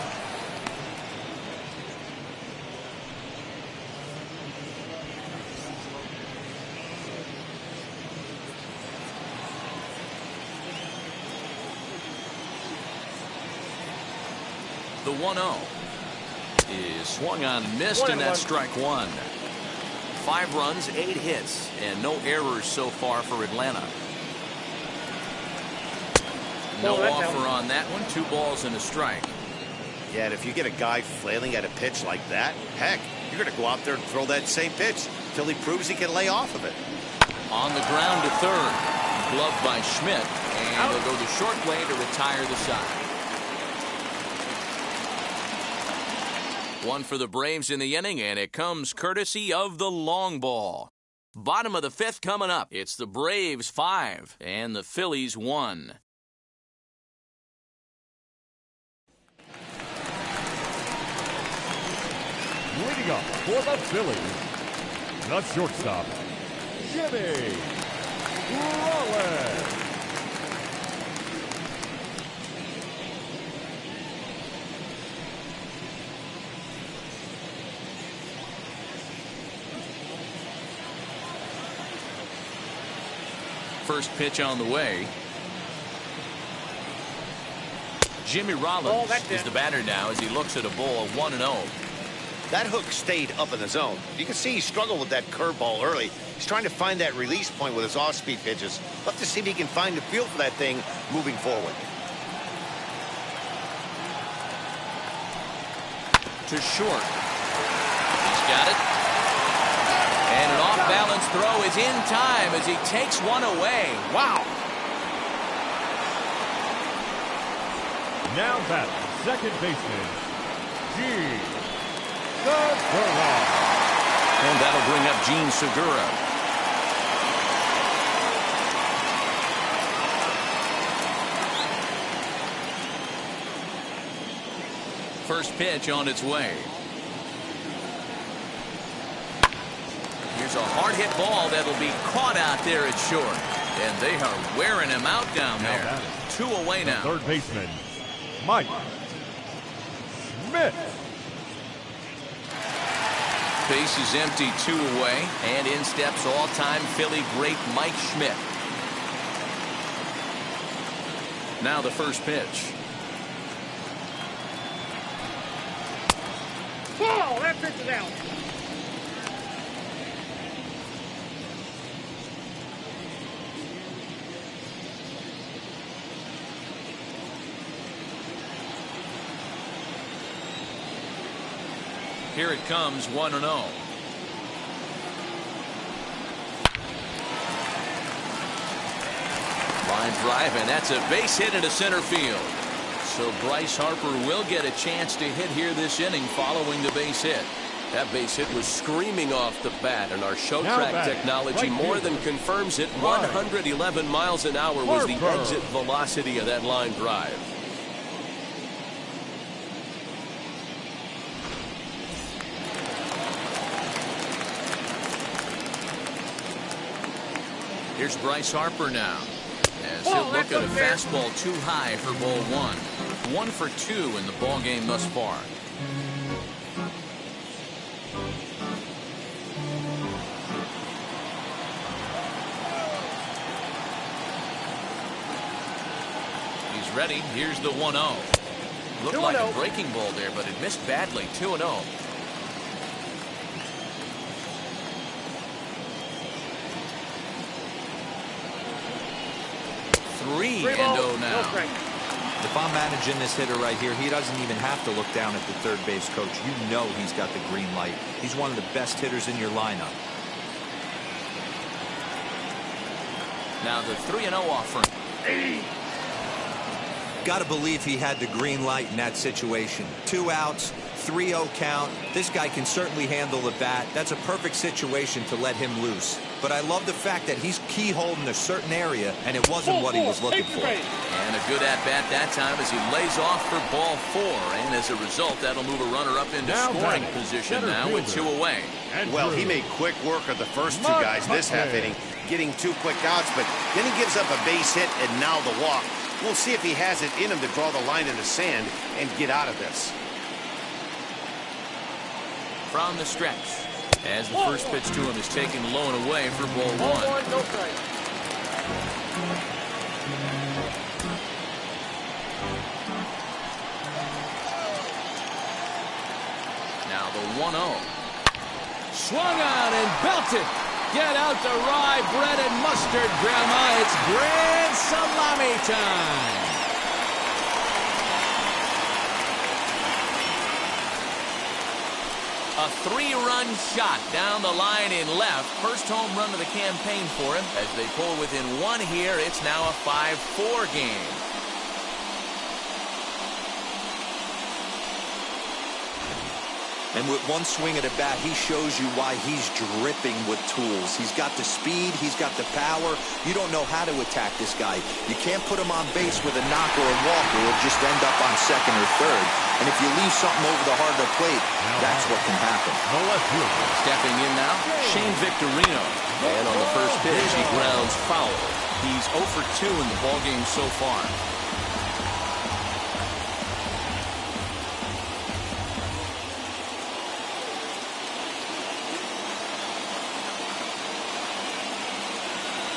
The 1-0 is swung on and missed, and that's strike one. 5 runs, 8 hits, and no errors so far for Atlanta. No offer on that one. 2 balls and a strike. Yeah, and if you get a guy flailing at a pitch like that, heck, you're going to go out there and throw that same pitch till he proves he can lay off of it. On the ground to third. Gloved by Schmidt, and they'll go the short way to retire the side. 1 for the Braves in the inning, and it comes courtesy of the long ball. Bottom of the 5th coming up. It's the Braves 5 and the Phillies 1. Leading up for the Phillies, the shortstop, Jimmy Rollins. First pitch on the way. Jimmy Oh, Rollins that's is it. the batter now as he looks at a ball of 1-0. That hook stayed up in the zone. You can see he struggled with that curveball early. He's trying to find that release point with his off-speed pitches. Love to see if he can find the feel for that thing moving forward. To short. He's got it. And an off-balance throw is in time as he takes one away. Wow. Now back, second baseman, Segura. And that'll bring up Gene Segura. First pitch on its way. Here's a hard hit ball that'll be caught out there at short. And they are wearing him out down there. 2 away now. Third baseman, Mike Smith. Base is empty, 2 away, and in steps all-time Philly great Mike Schmidt. Now the first pitch. Oh, that pitch is out. Here it comes, 1-0. Line drive, and that's a base hit into center field. So Bryce Harper will get a chance to hit here this inning following the base hit. That base hit was screaming off the bat, and our show Now track batting, technology right more fielder, than confirms it. Right. 111 miles an hour was the Harper. exit velocity of that line drive. Here's Bryce Harper now. As he'll look at a fastball too high for ball 1. 1 for 2 in the ball game thus far. He's ready. Here's the 1-0. Looked like a breaking ball there, but it missed badly. 2-0. Three and 0 now. If I'm managing this hitter right here, he doesn't even have to look down at the third base coach. You know he's got the green light. He's one of the best hitters in your lineup. Now the 3-0 offering. Got to believe he had the green light in that situation. 2 outs, 3-0 count. This guy can certainly handle the bat. That's a perfect situation to let him loose. But I love the fact that he's keyholed in a certain area, and it wasn't what he was looking for. And a good at-bat that time as he lays off for ball 4. And as a result, that'll move a runner up into Now scoring batting, position center now with fielder. 2 away. Well, he made quick work of the first 2 guys this half inning, getting 2 quick outs, but then he gives up a base hit and now the walk. We'll see if he has it in him to draw the line in the sand and get out of this. From the stretch. As the first pitch to him is taken low and away for ball 1. No strike. Now the 1-0. Swung on and belted. Get out the rye bread and mustard, Grandma. It's grand salami time. A 3-run shot down the line in left. First home run of the campaign for him. As they pull within 1 here, it's now a 5-4 game. And with 1 swing at a bat, he shows you why he's dripping with tools. He's got the speed, he's got the power. You don't know how to attack this guy. You can't put him on base with a knock or a walk, or he'll just end up on second or third. And if you leave something over the heart of the plate, that's what can happen. The left fielder, Stepping in now, Shane Victorino. And on the first pitch, he grounds foul. He's 0 for 2 in the ballgame so far.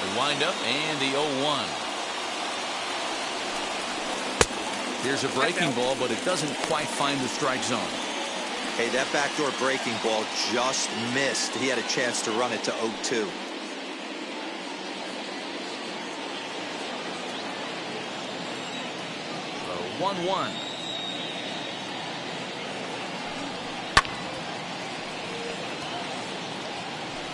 The windup and the 0-1. Here's a breaking ball, but it doesn't quite find the strike zone. Hey, that backdoor breaking ball just missed. He had a chance to run it to 0-2. The 1-1.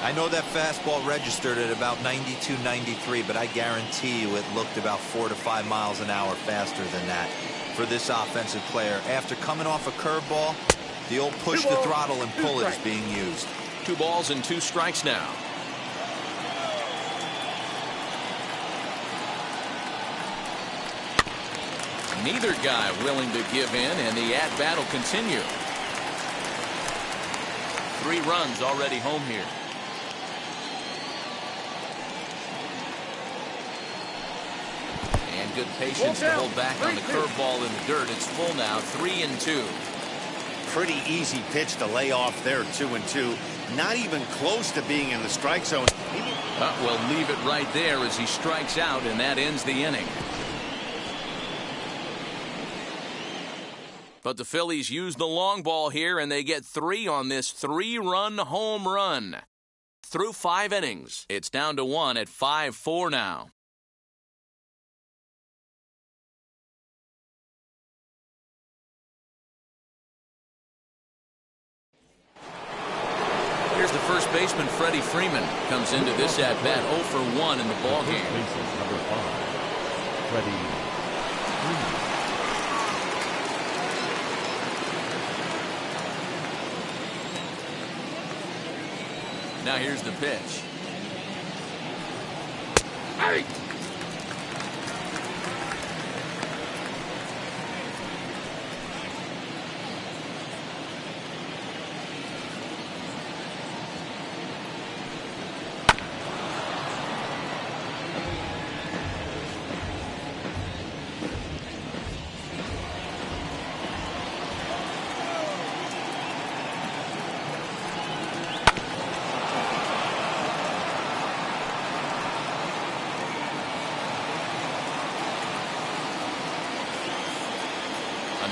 I know that fastball registered at about 92, 93, but I guarantee you it looked about 4 to 5 miles an hour faster than that for this offensive player. After coming off a curveball, the old push the throttle and pull it is being used. 2 balls and 2 strikes now. Neither guy willing to give in, and the at-bat will continue. 3 runs already home here. And good patience to hold back on the curveball in the dirt. It's full now, 3-2. Pretty easy pitch to lay off there, 2-2. Not even close to being in the strike zone. We'll leave it right there as he strikes out, and that ends the inning. But the Phillies use the long ball here, and they get 3 on this 3-run home run. Through 5 innings, it's down to 1 at 5-4 now. Here's the first baseman, Freddie Freeman, comes into this at-bat 0 for 1 in the ballgame. Number 5, Freddie Freeman. Now here's the pitch. Hey!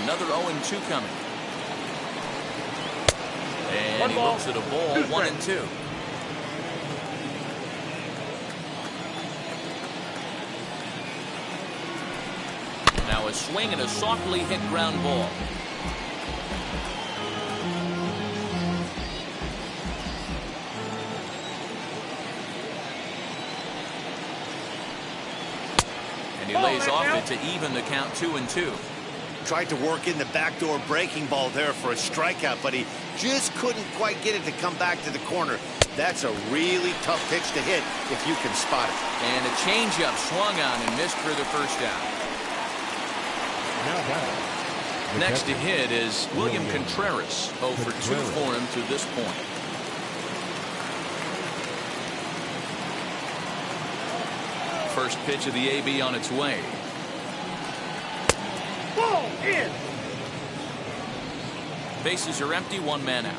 Another 0-2 coming. And he looks at a ball, 1-2. Now a swing and a softly hit ground ball. And he lays off it to even the count, 2-2. Tried to work in the backdoor breaking ball there for a strikeout, but he just couldn't quite get it to come back to the corner. That's a really tough pitch to hit if you can spot it. And a changeup swung on and missed for the first out. Now batting. Next to hit is William Contreras, 0 for 2 for him to this point. First pitch of the AB on its way. Ball in. Bases are empty, 1 man out.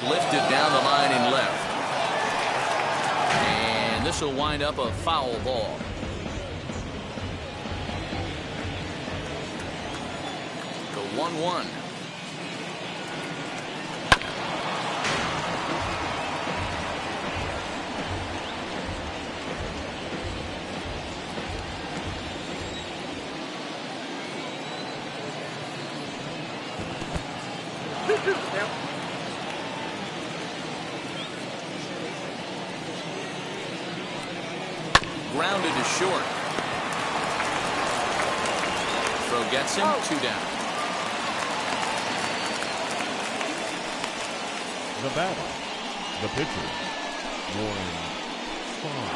Lifted down the line in left. And this will wind up a foul ball. The 1-1. Grounded to short. Throw gets him, 2 down. The batter, the pitcher, Warren Spahn.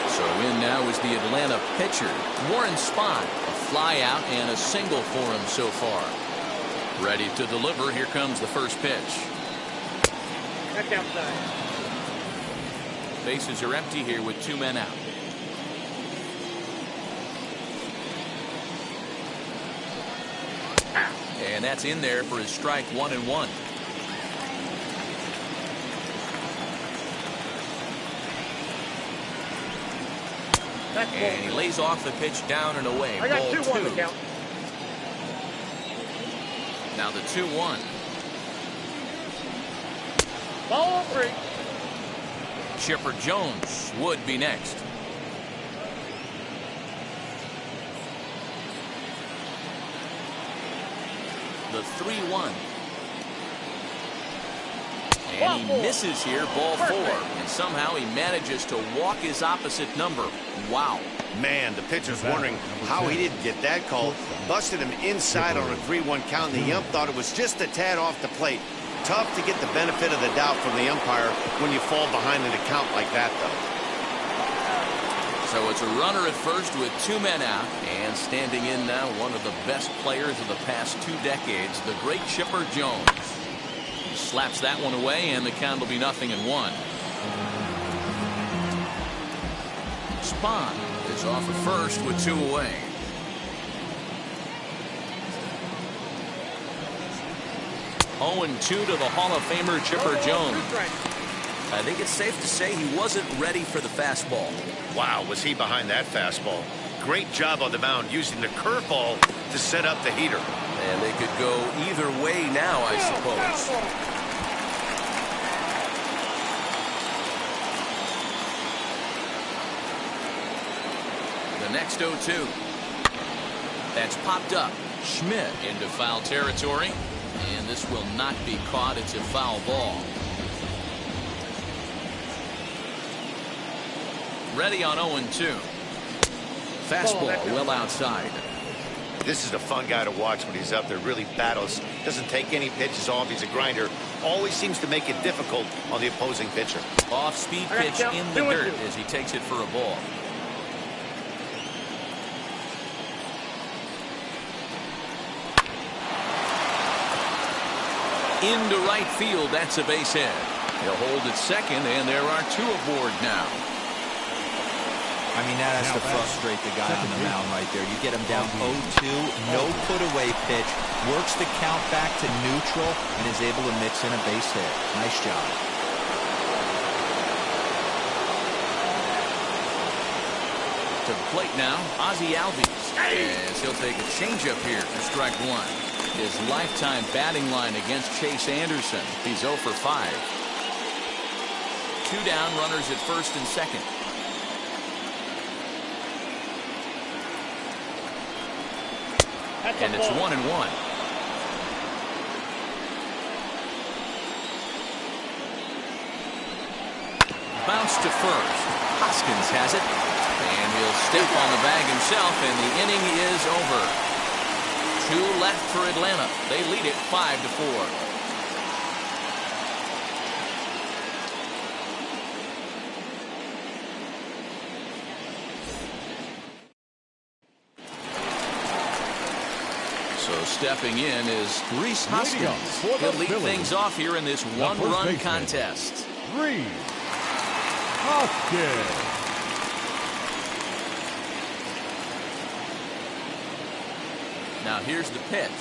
So in now is the Atlanta pitcher, Warren Spahn. A fly out and a single for him so far. Ready to deliver. Here comes the first pitch. Back outside. Bases are empty here with 2 men out. And that's in there for his strike, 1-1. And he lays off the pitch down and away. I got Ball 2-1 two. to count. Now the 2-1. Ball 3. Chipper Jones would be next. The 3-1. And he misses here, ball 4. And somehow he manages to walk his opposite number. Wow. Man, the pitcher's wondering how he didn't get that call. Busted him inside on a 3-1 count, and the ump thought it was just a tad off the plate. Tough to get the benefit of the doubt from the umpire when you fall behind in a count like that, though. So it's a runner at first with 2 men out, and standing in now one of the best players of the past 2 decades, the great Chipper Jones. He slaps that one away, and the count will be 0-1. Spahn is off at first with 2 away. Oh, 2 to the Hall of Famer Chipper Jones. I think it's safe to say he wasn't ready for the fastball. Wow, was he behind that fastball. Great job on the mound using the curveball to set up the heater. And they could go either way now, I suppose. The next 0-2. That's popped up. Schmidt into foul territory. And this will not be caught. It's a foul ball. Ready on 0-2. Fastball well outside. This is a fun guy to watch when he's up there. Really battles. Doesn't take any pitches off. He's a grinder. Always seems to make it difficult on the opposing pitcher. Off-speed pitch in the dirt as he takes it for a ball. Into right field. That's a base hit. He'll hold at second, and there are 2 aboard now. I mean, that has to frustrate the guy on the mound right there. You get him down 0-2, no put-away pitch, works the count back to neutral, and is able to mix in a base hit. Nice job. To the plate now, Ozzie Albies. As he'll take a changeup here for strike 1. His lifetime batting line against Chase Anderson. He's 0 for 5. 2 down, runners at first and second. And it's 1-1. Bounce to first. Hoskins has it. And he'll step on the bag himself, and the inning is over. 2 left for Atlanta. They lead it 5-4. So stepping in is Rhys Hoskins. He'll lead things off here in this 1-run contest. Rhys Hoskins. Now here's the pitch.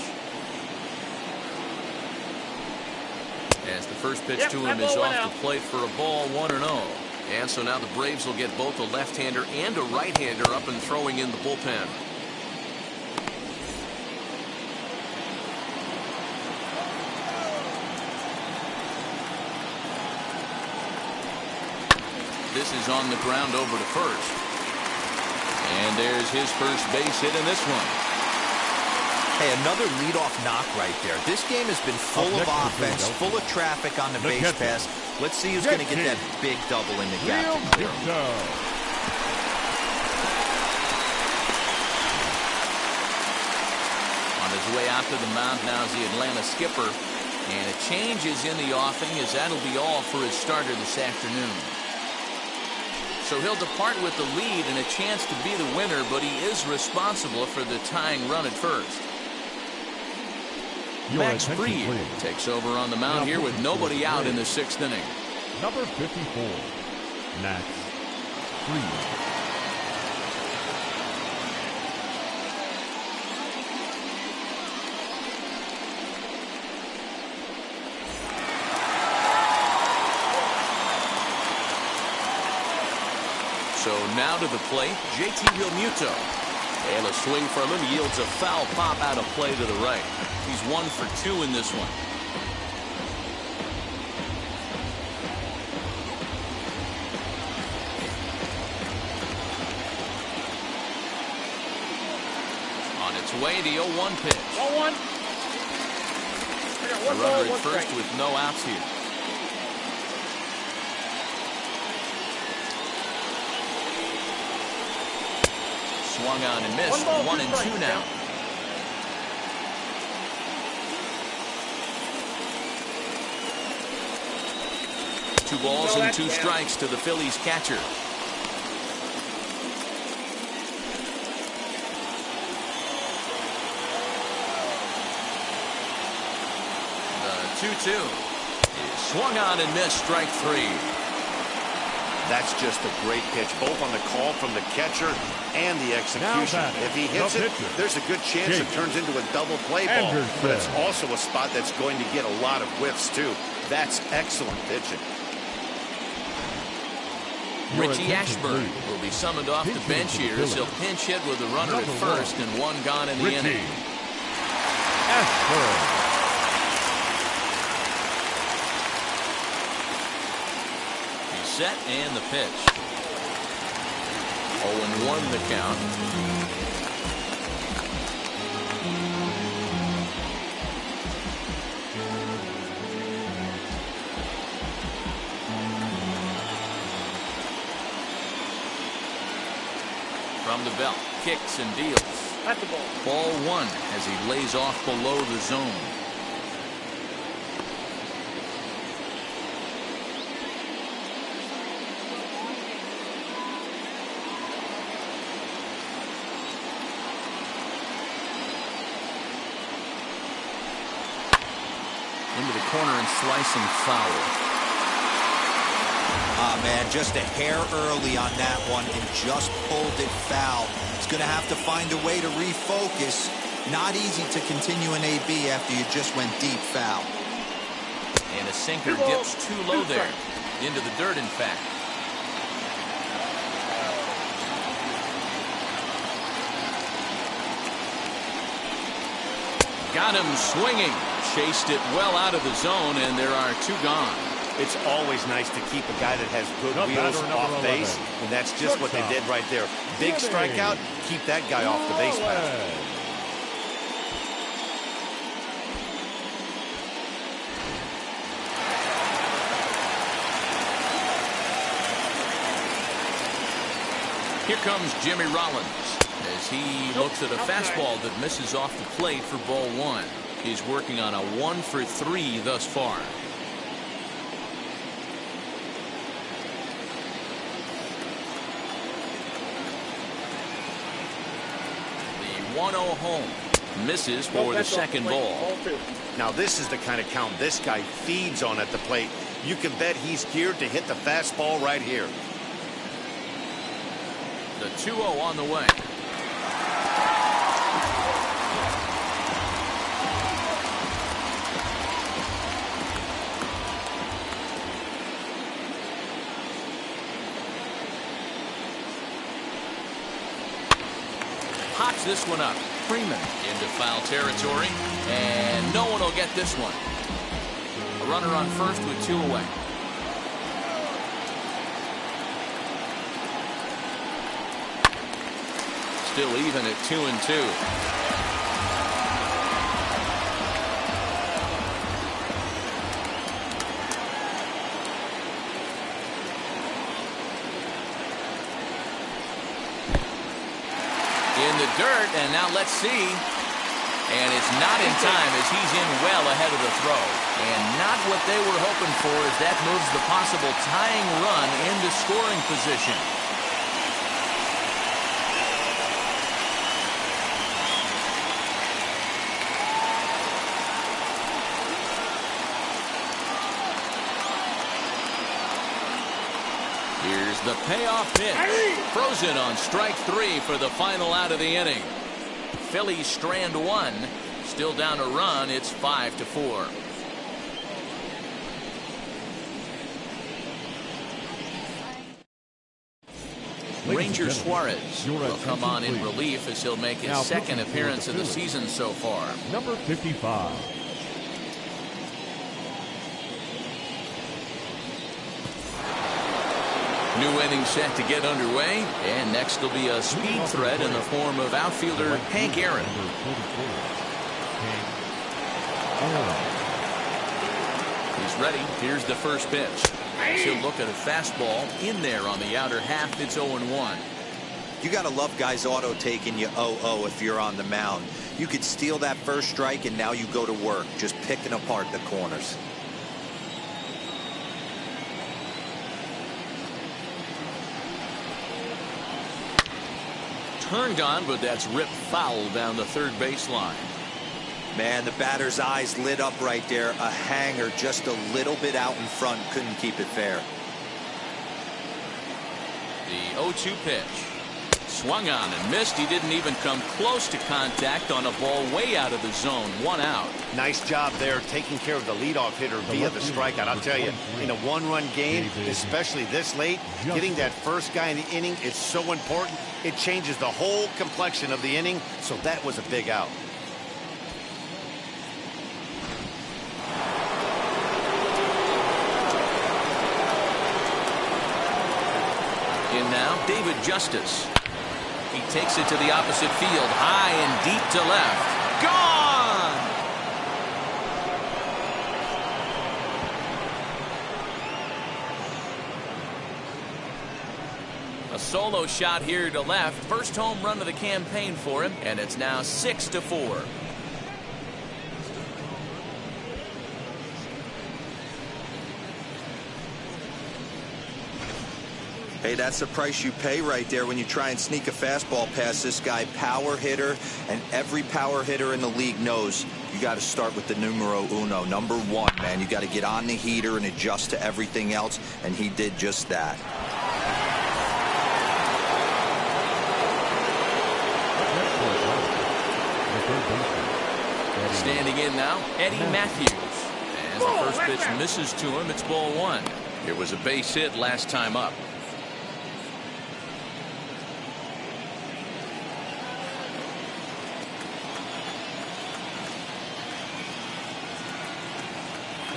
As the first pitch to him is off the plate for a ball, 1-0. And so now the Braves will get both a left-hander and a right-hander up and throwing in the bullpen. This is on the ground over to first. And there's his first base hit in this one. Hey, another leadoff knock right there. This game has been full of offense, full of traffic on the base pass. Let's see who's going to get that big double in the gap. On his way out to the mound now is the Atlanta skipper. And a change is in the offing, as that'll be all for his starter this afternoon. So he'll depart with the lead and a chance to be the winner, but he is responsible for the tying run at first. Max Fried takes over on the mound here with nobody out in the 6th inning. Number 54, Max Fried. So now to the plate, JT Realmuto. And a swing from him yields a foul pop out of play to the right. He's 1 for 2 in this one. On its way, the 0-1 pitch. 0-1. A runner at first with no outs here. Swung on and missed. 1-2 now. Two balls and 2 strikes to the Phillies catcher. The 2-2 swung on and missed. Strike 3. That's just a great pitch, both on the call from the catcher and the execution. If he hits it, there's a good chance it turns into a double play ball. But it's also a spot that's going to get a lot of whiffs, too. That's excellent pitching. Richie Ashburn will be summoned off the bench here as he'll pinch hit with a runner at first and 1 gone in the inning. Ashburn. Set and the pitch. 0-1 the count. From the belt, kicks and deals. At the ball. Ball 1 as he lays off below the zone. Into the corner and slicing foul. Ah, man, just a hair early on that one and just pulled it foul. He's going to have to find a way to refocus. Not easy to continue an AB after you just went deep foul. And a sinker dips too low there. Into the dirt, in fact. Got him swinging. Chased it well out of the zone, and there are 2 gone. It's always nice to keep a guy that has good wheels off base, and that's just what they did right there. Big strikeout, keep that guy off the base path. Here comes Jimmy Rollins as he looks at a fastball that misses off the plate for ball 1. He's working on a 1 for 3 thus far. The 1-0 home misses for the second ball. Now this is the kind of count this guy feeds on at the plate. You can bet he's geared to hit the fastball right here. The 2-0 on the way. Pops this one up. Freeman into foul territory, and no one will get this one. A runner on first with 2 away. Still even at 2-2. In the dirt, and now let's see. And it's not in time as he's in well ahead of the throw. And not what they were hoping for as that moves the possible tying run into scoring position. Here's the payoff pitch. Frozen on strike 3 for the final out of the inning. Phillies strand 1. Still down a run. It's 5-4. Ranger and gentlemen, Suarez your will come on in attention, please. relief as he'll make his Now second pitching for appearance the of the Phillies. season so far. Number 55. New inning set to get underway, and next will be a speed threat in the form of outfielder Hank Aaron. Number 44. Hank Aaron. He's ready. Here's the first pitch. He'll look at a fastball in there on the outer half. It's 0-1. You got to love guys auto taking you 0-0 if you're on the mound. You could steal that first strike and now you go to work just picking apart the corners. Turned on, but that's ripped foul down the third baseline. Man, the batter's eyes lit up right there. A hanger just a little bit out in front. Couldn't keep it fair. The 0-2 pitch. Swung on and missed. He didn't even come close to contact on a ball way out of the zone. 1 out. Nice job there taking care of the leadoff hitter via the strikeout. I'll tell you, in a one-run game, especially this late, getting that first guy in the inning is so important. It changes the whole complexion of the inning, so that was a big out. In now, David Justice. He takes it to the opposite field, high and deep to left. Gone! A solo shot here to left. First home run of the campaign for him, and it's now 6-4. Hey, that's the price you pay right there when you try and sneak a fastball past this guy. Power hitter, and every power hitter in the league knows you got to start with the numero uno, number 1, man. You got to get on the heater and adjust to everything else, and he did just that. Standing in now, Eddie Matthews. As the first pitch misses to him, it's ball 1. It was a base hit last time up.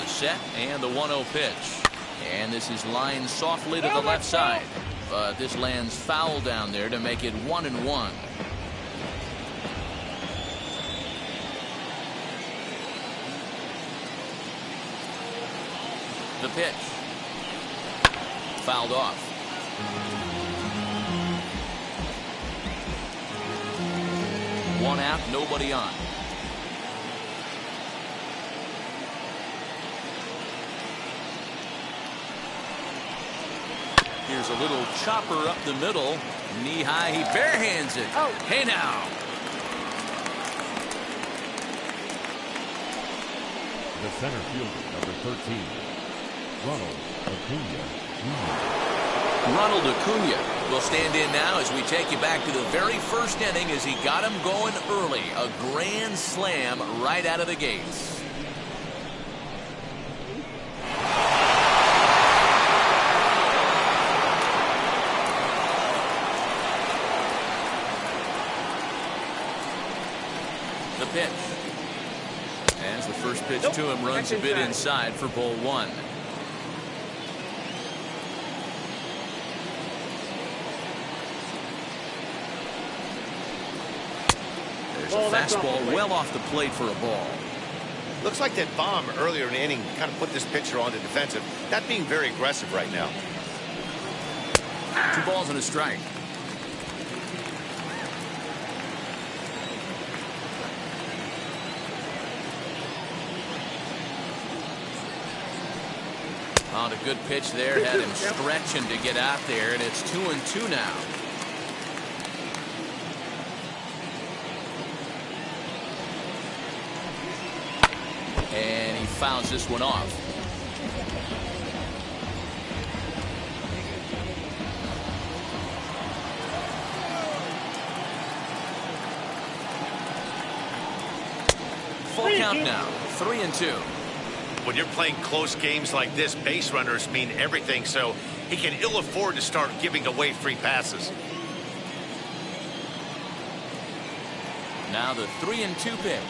Set and the 1-0 pitch, and this is lined softly to the left side, but this lands foul down there to make it 1-1. The pitch fouled off. One out, nobody on. Here's a little chopper up the middle. Knee high. He barehands it. Oh. Hey now. The center fielder, number 13, Ronald Acuna Jr. Ronald Acuna will stand in now as we take you back to the very first inning as he got him going early. A grand slam right out of the gates. The pitch. As the first pitch to him runs a bit inside for ball 1. There's a fastball well off the plate for a ball. Looks like that bomb earlier in the inning kind of put this pitcher on the defensive. Not being very aggressive right now. 2 balls and a strike. On a good pitch there, had him stretching to get out there, and it's 2-2 now. And he fouls this one off. Full count now, 3-2. when you're playing close games like this, base runners mean everything, so he can ill afford to start giving away free passes. Now the 3-2 pitch.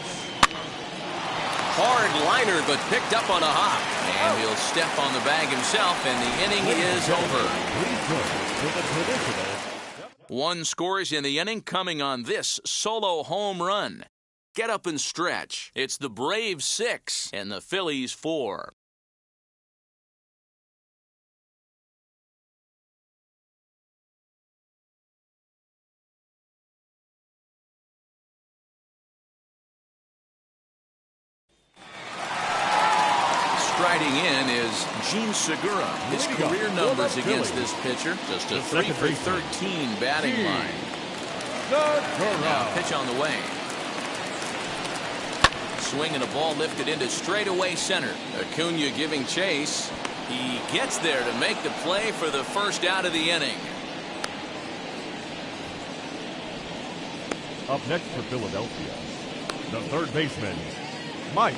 Hard liner, but picked up on a hop. And he'll step on the bag himself, and the inning is over. One scores in the inning coming on this solo home run. Get up and stretch. It's the Braves 6 and the Phillies 4. Striding in is Gene Segura. His career numbers against this pitcher, just a 3 for 13 batting line. Now pitch on the way. Swing and a ball lifted into straightaway center. Acuna giving chase. He gets there to make the play for the first out of the inning. Up next for Philadelphia, the third baseman, Mike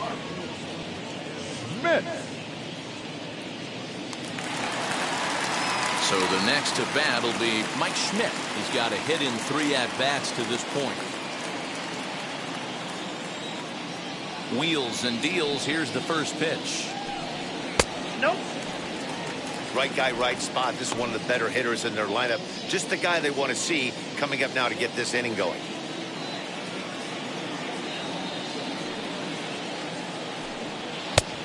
Schmidt. So the next to bat will be Mike Schmidt. He's got a hit in 3 at-bats to this point. Wheels and deals. Here's the first pitch. Nope. Right guy, right spot. This is one of the better hitters in their lineup. Just the guy they want to see coming up now to get this inning going.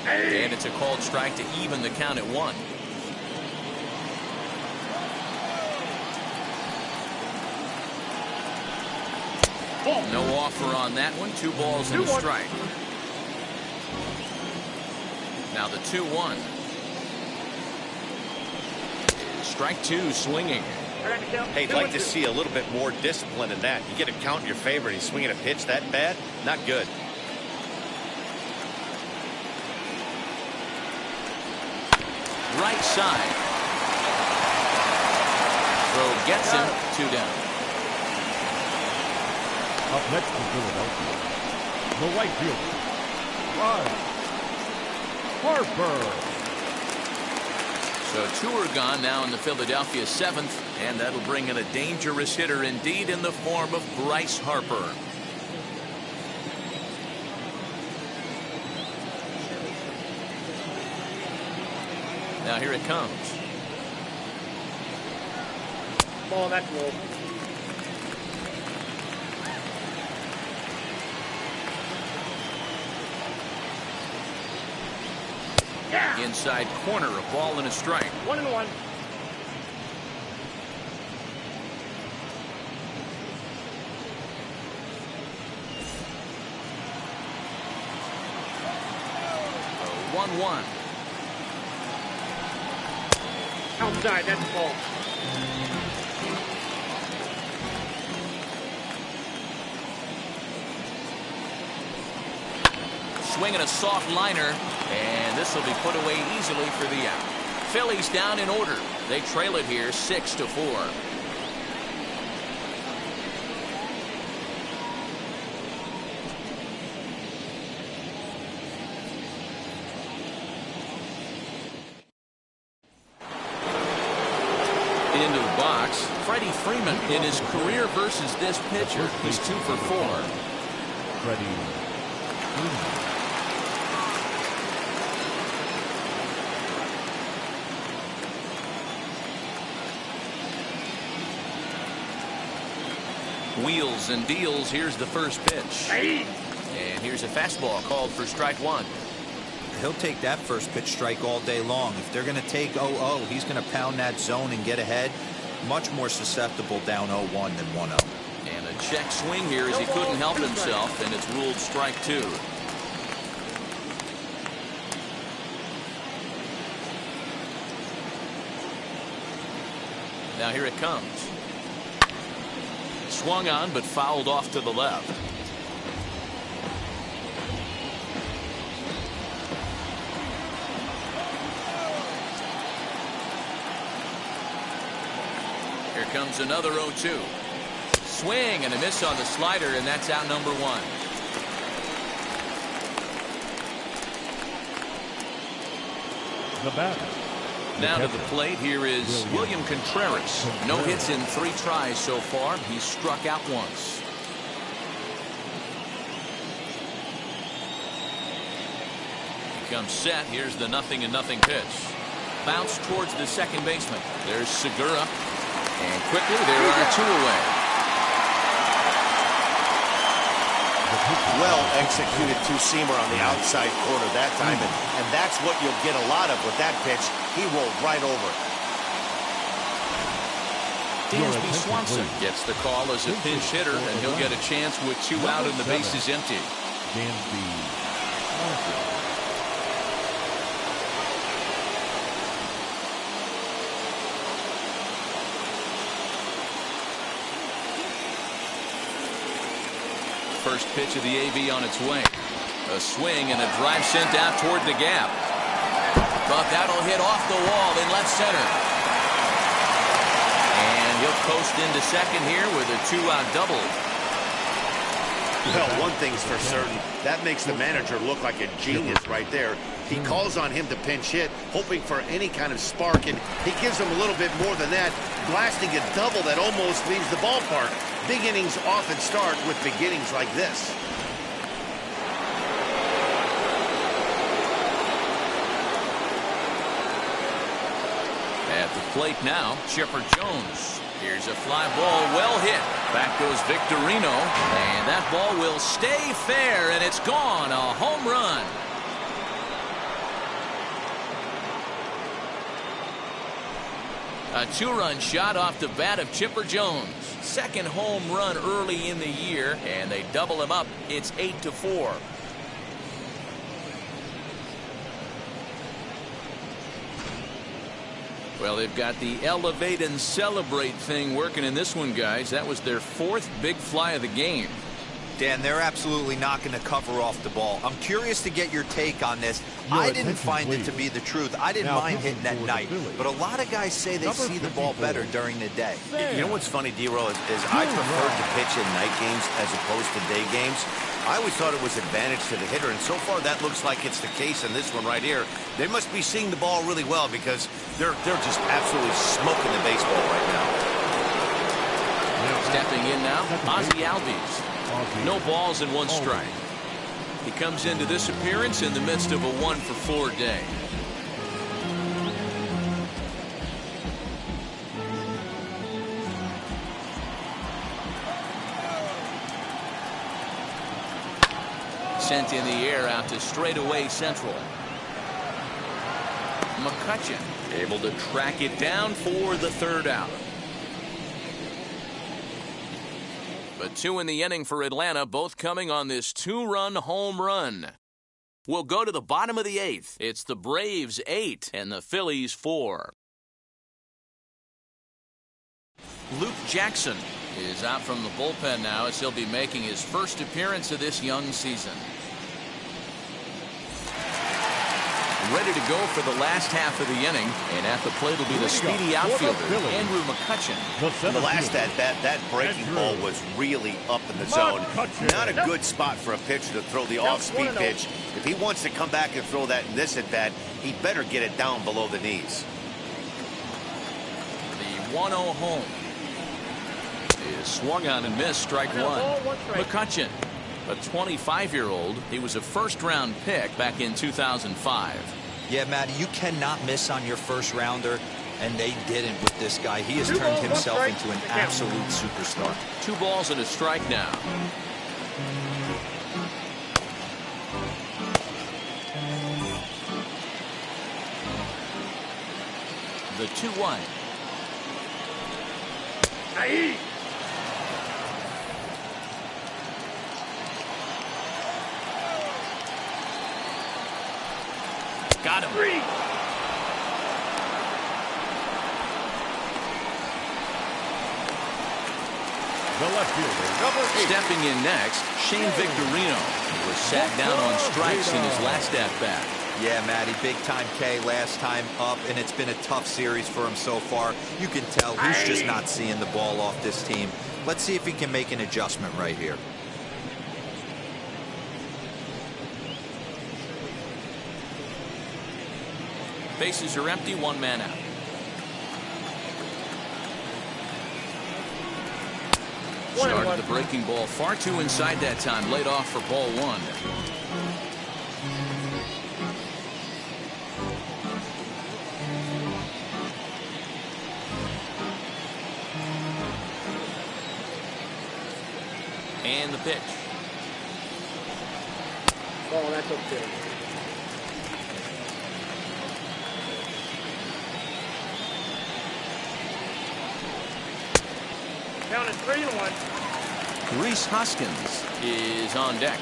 And it's a called strike to even the count at 1. No offer on that one. 2 balls and a strike. Now the 2-1. Strike 2 swinging. Hey, I'd like to see a little bit more discipline in that. You get a count in your favor and he's swinging a pitch that bad? Not good. Right side. Throw gets him. 2 down. Up next for Philadelphia, the right fielder, Bryce Harper. So 2 are gone now in the Philadelphia 7th, and that'll bring in a dangerous hitter indeed in the form of Bryce Harper. Now here it comes. Ball, that's roll. Yeah. Inside corner, a ball and a strike. 1-1. A 1-1. Outside, that's the ball. Swinging a soft liner, and this will be put away easily for the out. Phillies down in order. They trail it here 6-4. Into the box, Freddie Freeman in his career versus this pitcher. He's 2 for 4. Freddie Freeman. Wheels and deals. Here's the first pitch. And here's a fastball called for strike 1. He'll take that first pitch strike all day long. If they're going to take 0-0, he's going to pound that zone and get ahead. Much more susceptible down 0-1 than 1-0. And a check swing here as he couldn't help himself, and it's ruled strike 2. Now here it comes. Swung on, but fouled off to the left. Here comes another 0-2. Swing and a miss on the slider, and that's out number 1. The batter. Now to the plate, here is William Contreras. No hits in 3 tries so far. He's struck out once. He comes set. Here's the 0-0 pitch. Bounce towards the second baseman. There's Segura. And quickly there are 2 away. Well executed two-seamer on the outside corner that time, and that's what you'll get a lot of with that pitch. He rolled right over it. Dansby Swanson gets the call as a pinch hitter, and he'll get a chance with 2 out and the bases empty. Dansby Swanson. First pitch of the AV on its way. A swing and a drive sent out toward the gap. But that'll hit off the wall in left center. And he'll coast into second here with a 2-out double. Well, one thing's for certain. That makes the manager look like a genius right there. He calls on him to pinch hit, hoping for any kind of spark, and he gives him a little bit more than that, blasting a double that almost leaves the ballpark. Big innings often start with beginnings like this. At the plate now, Chipper Jones. Here's a fly ball, well hit. Back goes Victorino, and that ball will stay fair, and it's gone. A home run. A 2-run shot off the bat of Chipper Jones. Second home run early in the year, and they double him up. It's 8-4. Well, they've got the elevate and celebrate thing working in this one, guys. That was their 4th big fly of the game. Dan, they're absolutely not going to cover off the ball. I'm curious to get your take on this. I didn't find it to be the truth. I didn't mind hitting at night, but a lot of guys say they see the ball better during the day. You know what's funny, D-Roll, is I preferred to pitch in night games as opposed to day games. I always thought it was advantage to the hitter, and so far that looks like it's the case in this one right here. They must be seeing the ball really well because they're just absolutely smoking the baseball right now. Stepping in now, Ozzie Albies. No balls and 1 strike. He comes into this appearance in the midst of a 1-for-4 day. Sent in the air out to straightaway central. McCutchen able to track it down for the 3rd out. But 2 in the inning for Atlanta, both coming on this 2-run home run. We'll go to the bottom of the 8th. It's the Braves 8 and the Phillies 4. Luke Jackson is out from the bullpen now as he'll be making his first appearance of this young season. Ready to go for the last half of the inning, and at the plate will be the speedy outfielder, Andrew McCutchen. The last at-bat, that breaking ball was really up in the zone. Not a good spot for a pitcher to throw the off-speed pitch. If he wants to come back and throw that in this at-bat, he better get it down below the knees. The 1-0 home is swung on and missed, strike 1. McCutchen, a 25-year-old. He was a first-round pick back in 2005. Yeah, Matty, you cannot miss on your first rounder, and they didn't with this guy. He has turned himself into an absolute superstar. 2 balls and a strike now. The 2-1. Got him. The left fielder, number 8. Stepping in next, Shane Victorino. He was sat down on strikes in his last at-bat. Yeah, Matty, big-time K last time up, and it's been a tough series for him so far. You can tell he's just not seeing the ball off this team. Let's see if he can make an adjustment right here. Bases are empty, one man out. Started the breaking ball far too inside that time. Laid off for ball one. And the pitch. Oh, that's okay. Down at 3-1. Reese Hoskins is on deck.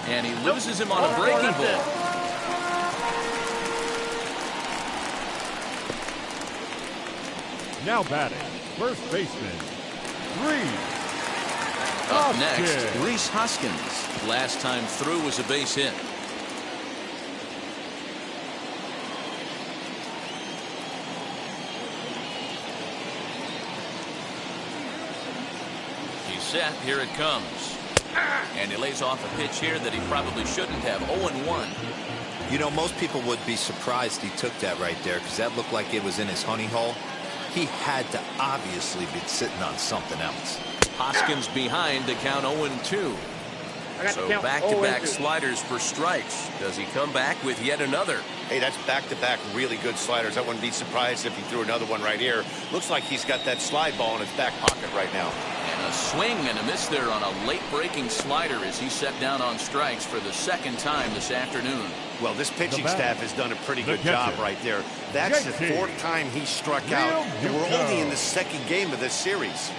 And he loses him on a breaking ball. Now batting, first baseman, Reese. Up next, Reese Hoskins. Last time through was a base hit. He's set. Here it comes. And he lays off a pitch here that he probably shouldn't have. 0-1. You know, most people would be surprised he took that right there because that looked like it was in his honey hole. He had to obviously be sitting on something else. Hoskins behind to count 0-2. So back-to-back sliders for strikes. Does he come back with yet another? Hey, that's back-to-back really good sliders. I wouldn't be surprised if he threw another one right here. Looks like he's got that slide ball in his back pocket right now. And a swing and a miss there on a late breaking slider as he set down on strikes for the second time this afternoon. Well, this pitching staff has done a pretty good job right there. That's the fourth time he struck out, and we're only in the second game of this series.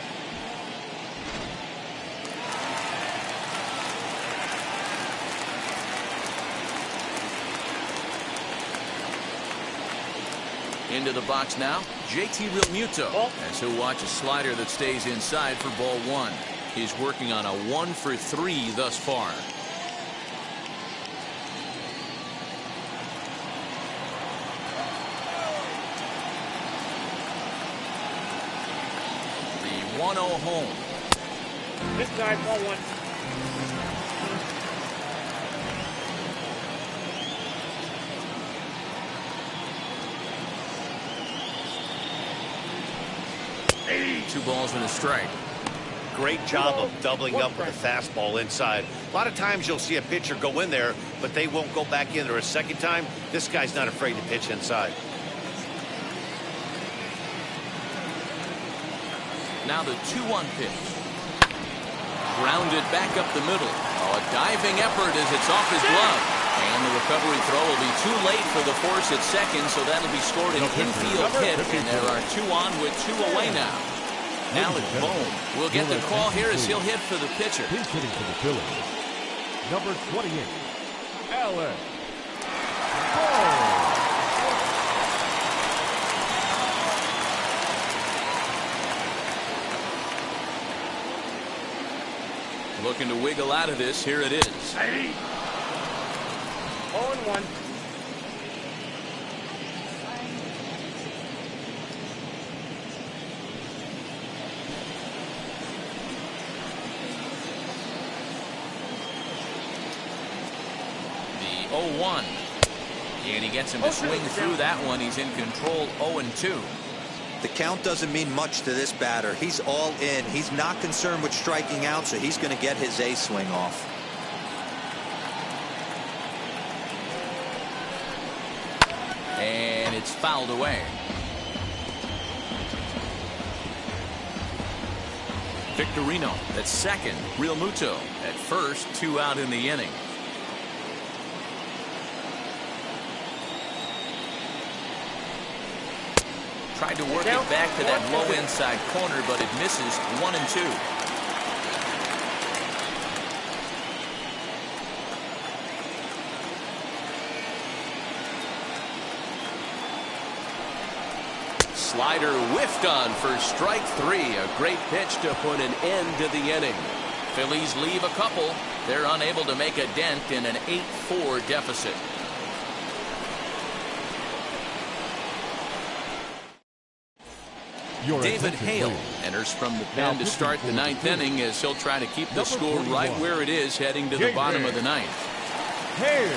Into the box now, JT Realmuto, as he'll watch a slider that stays inside for ball one. He's working on a 1-for-3 thus far. The 1-0 home. This guy's ball one. Two balls and a strike. Great job of doubling up with a fastball inside. A lot of times you'll see a pitcher go in there, but they won't go back in there a second time. This guy's not afraid to pitch inside. Now the 2-1 pitch. Grounded back up the middle. Oh, a diving effort as it's off his glove. And the recovery throw will be too late for the force at second, so that'll be scored an infield hit. And there are 2 on with 2 away now. Now it's Bohm. We'll get the call here as he'll hit for the pitcher. He's hitting for the Phillies. Number 28, Alex Bohm. Looking to wiggle out of this. Here it is. 0-1. The 0-1. And he gets him to swing through that one. He's in control. 0-2. The count doesn't mean much to this batter. He's all in. He's not concerned with striking out, so he's going to get his A swing off. And it's fouled away. Victorino at second. Realmuto at first. 2 out in the inning. Tried to work it back to that low inside corner, but it misses. 1-2. Slider whiffed on for strike 3. A great pitch to put an end to the inning. Phillies leave a couple. They're unable to make a dent in an 8-4 deficit. David Hale enters from the pen to start the ninth inning as he'll try to keep the score right where it is heading to the bottom of the ninth. Hale.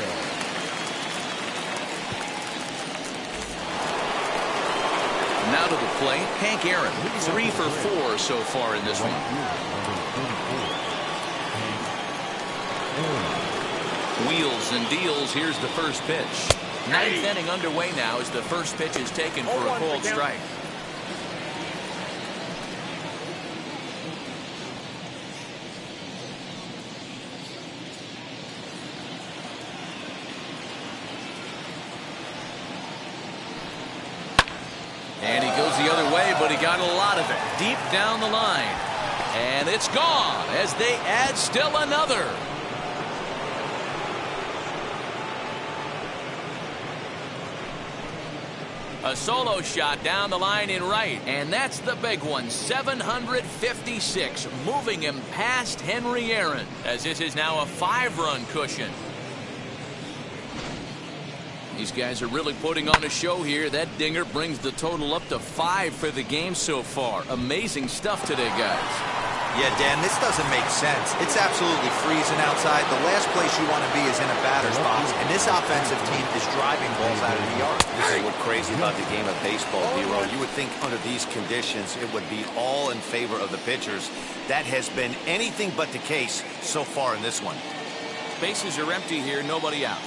Now to the plate, Hank Aaron, 3 for 4 so far in this one. Wheels and deals. Here's the first pitch. Ninth inning underway now as the first pitch is taken for a called strike. And he goes the other way, but he got a lot of it deep down the line. And it's gone as they add still another. A solo shot down the line in right, and that's the big one, 756, moving him past Henry Aaron, as this is now a 5-run cushion. These guys are really putting on a show here. That dinger brings the total up to 5 for the game so far. Amazing stuff today, guys. Yeah, Dan, this doesn't make sense. It's absolutely freezing outside. The last place you want to be is in a batter's box, and this offensive team is driving balls out of the yard. This is what's crazy about the game of baseball, D-Row. You would think under these conditions it would be all in favor of the pitchers. That has been anything but the case so far in this one. Bases are empty here, nobody out.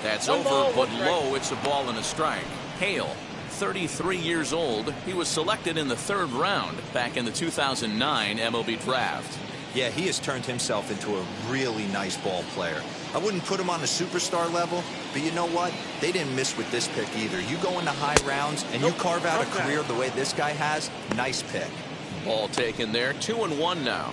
That's over, but low. It's a ball and a strike. Hale, 33 years old. He was selected in the 3rd round back in the 2009 MLB draft. Yeah, he has turned himself into a really nice ball player. I wouldn't put him on the superstar level, but you know what? They didn't miss with this pick either. You go into high rounds and you carve out a career the way this guy has, nice pick. Ball taken there, 2-1 now.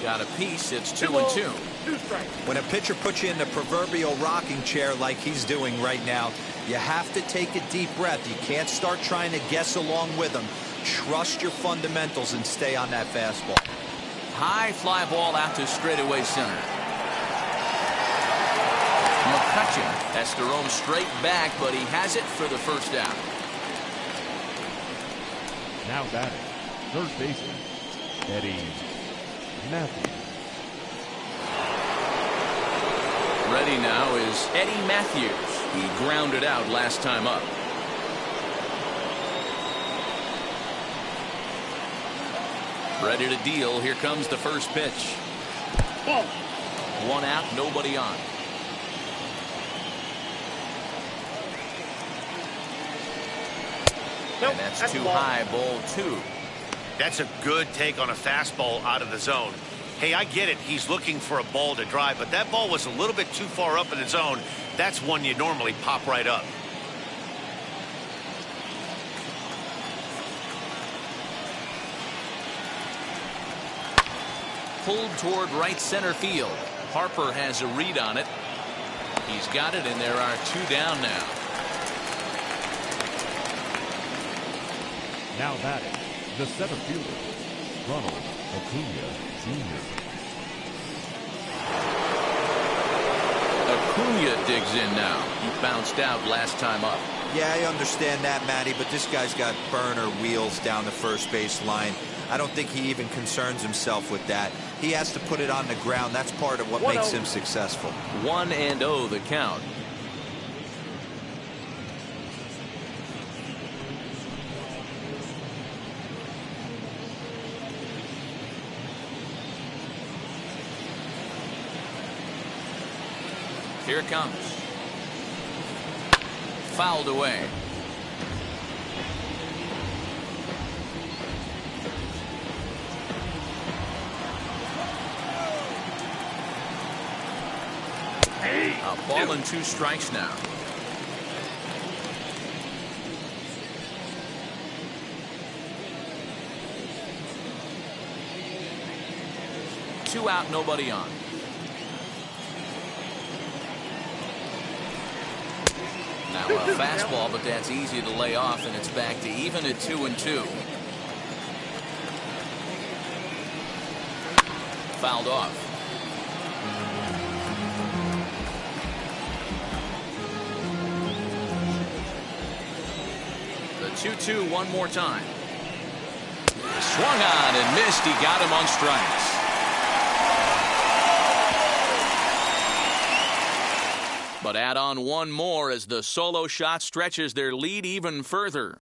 Got a piece. It's 2-2. When a pitcher puts you in the proverbial rocking chair like he's doing right now, you have to take a deep breath. You can't start trying to guess along with him. Trust your fundamentals and stay on that fastball. High fly ball out to straightaway center. McCutcheon has to roam straight back, but he has it for the first down. Now batting, third baseman, Eddie Matthews. Ready now is Eddie Matthews. He grounded out last time up. Ready to deal. Here comes the first pitch. Ball. 1 out, nobody on. Nope, And that's that's too ball. high, ball 2. That's a good take on a fastball out of the zone. Hey, I get it. He's looking for a ball to drive, but that ball was a little bit too far up in the zone. That's one you normally pop right up. Pulled toward right center field. Harper has a read on it. He's got it, and there are 2 down now. Now batting, the center fielder, Ronald Acuna Jr. Acuna digs in now. He bounced out last time up. Yeah, I understand that, Matty, but this guy's got burner wheels down the first base line. I don't think he even concerns himself with that. He has to put it on the ground. That's part of what makes him successful. 1-0 the count. Here it comes. Fouled away. A ball and 2 strikes now. Two out, nobody on. Now a fastball, but that's easy to lay off, and it's back to even at 2-2. fouled off. The 2-2 one more time. Swung on and missed. He got him on strikes. But add on one more as the solo shot stretches their lead even further.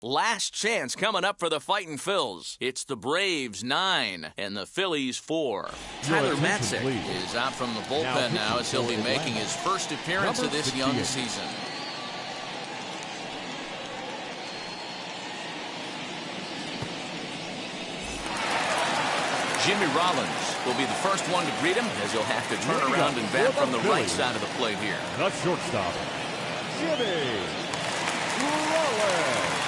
Last chance coming up for the Fightin' Phils. It's the Braves 9 and the Phillies 4. Tyler Matzek is out from the bullpen now as he'll be making his first appearance of this young season. Jimmy Rollins will be the first one to greet him as he'll have to turn around and bat from the right side of the plate here. The shortstop, Jimmy Rollins.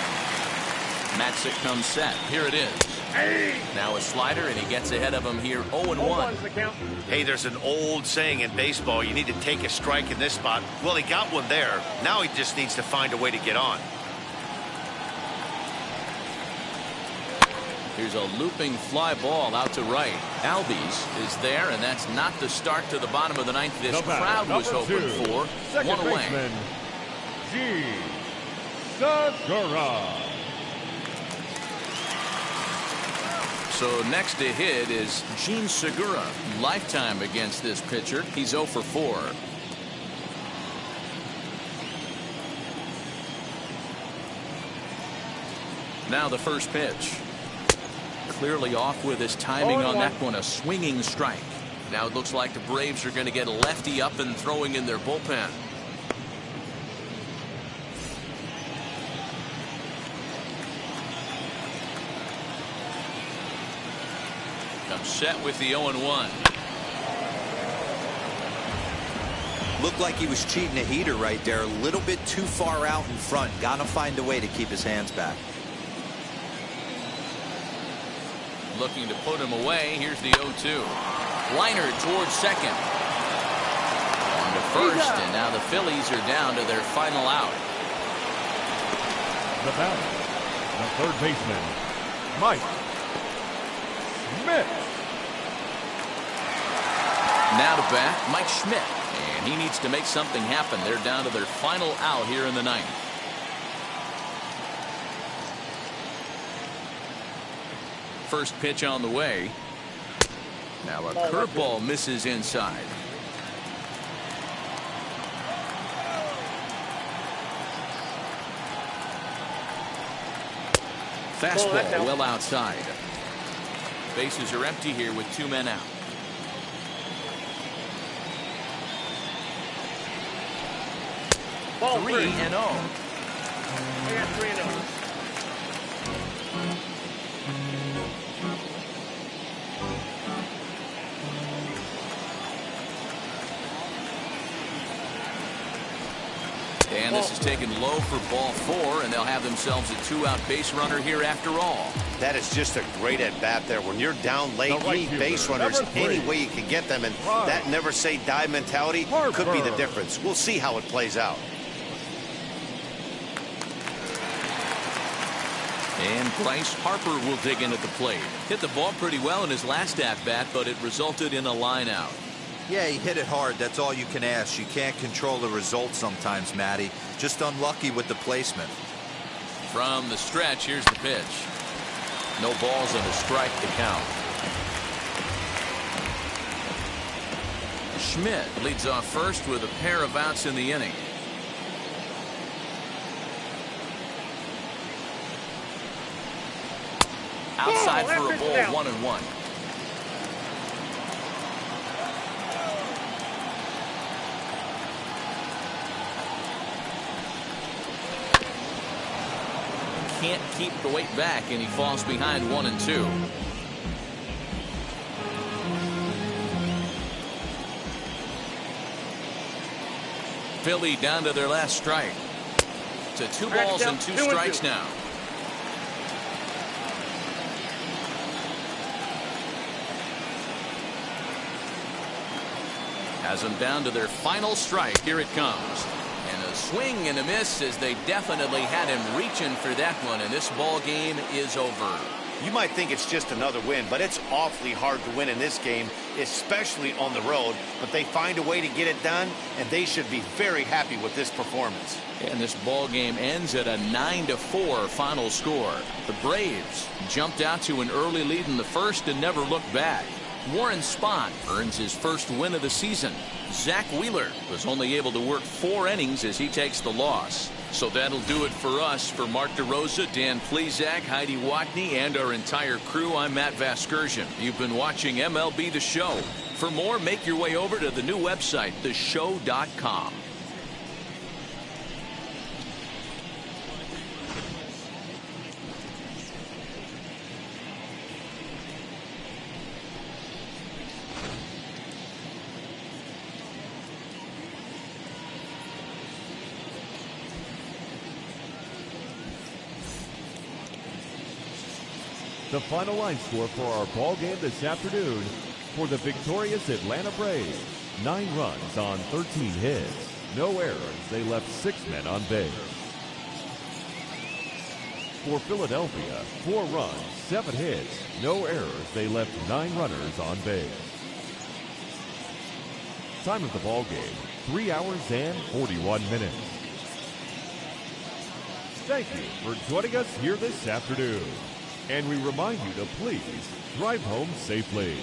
Matzek comes set. Here it is. Now a slider, and he gets ahead of him here 0-1. Hey, there's an old saying in baseball, you need to take a strike in this spot. Well, he got one there. Now he just needs to find a way to get on. Here's a looping fly ball out to right. Albies is there, and that's not the start to the bottom of the ninth this crowd was hoping for. One away. G. Segura. So next to hit is Gene Segura. Lifetime against this pitcher. He's 0 for 4. Now the first pitch. Clearly off with his timing on that one. A swinging strike. Now it looks like the Braves are going to get a lefty up and throwing in their bullpen. Comes set with the 0-1. Looked like he was cheating a heater right there. A little bit too far out in front. Gotta find a way to keep his hands back. Looking to put him away. Here's the 0-2. Liner towards second. On to first, and now the Phillies are down to their final out. The batter, the third baseman, Mike Schmidt. Now to bat, Mike Schmidt. And he needs to make something happen. They're down to their final out here in the ninth. First pitch on the way. Now a curveball misses inside. Fastball well outside. Bases are empty here with 2 men out. Ball 3-0. I got 3-0. And this is taken low for ball 4, and they'll have themselves a 2-out base runner here after all. That is just a great at-bat there. When you're down late, you need base runners any way you can get them, and that never-say-die mentality could be the difference. We'll see how it plays out. And Bryce Harper will dig in at the plate. Hit the ball pretty well in his last at-bat, but it resulted in a line-out. Yeah, he hit it hard. That's all you can ask. You can't control the result sometimes, Matty. Just unlucky with the placement. From the stretch, here's the pitch. No balls and a strike to count. Schmidt leads off first with a pair of outs in the inning. Outside for a ball, 1-1. Can't keep the weight back, and he falls behind 1-2. Philly down to their last strike. To 2 balls and 2 strikes now. Has them down to their final strike. Here it comes. And a swing and a miss as they definitely had him reaching for that one, and this ball game is over. You might think it's just another win, but it's awfully hard to win in this game, especially on the road. But they find a way to get it done, and they should be very happy with this performance. And this ball game ends at a 9-4 final score. The Braves jumped out to an early lead in the first and never looked back. Warren Spahn earns his first win of the season. Zach Wheeler was only able to work 4 innings as he takes the loss. So that'll do it for us. For Mark DeRosa, Dan Plesac, Heidi Watney, and our entire crew, I'm Matt Vasgersian. You've been watching MLB The Show. For more, make your way over to the new website, theshow.com. The final line score for our ball game this afternoon for the victorious Atlanta Braves. 9 runs on 13 hits. No errors. They left 6 men on base. For Philadelphia, 4 runs, 7 hits. No errors. They left 9 runners on base. Time of the ball game, 3 hours and 41 minutes. Thank you for joining us here this afternoon. And we remind you to please drive home safely.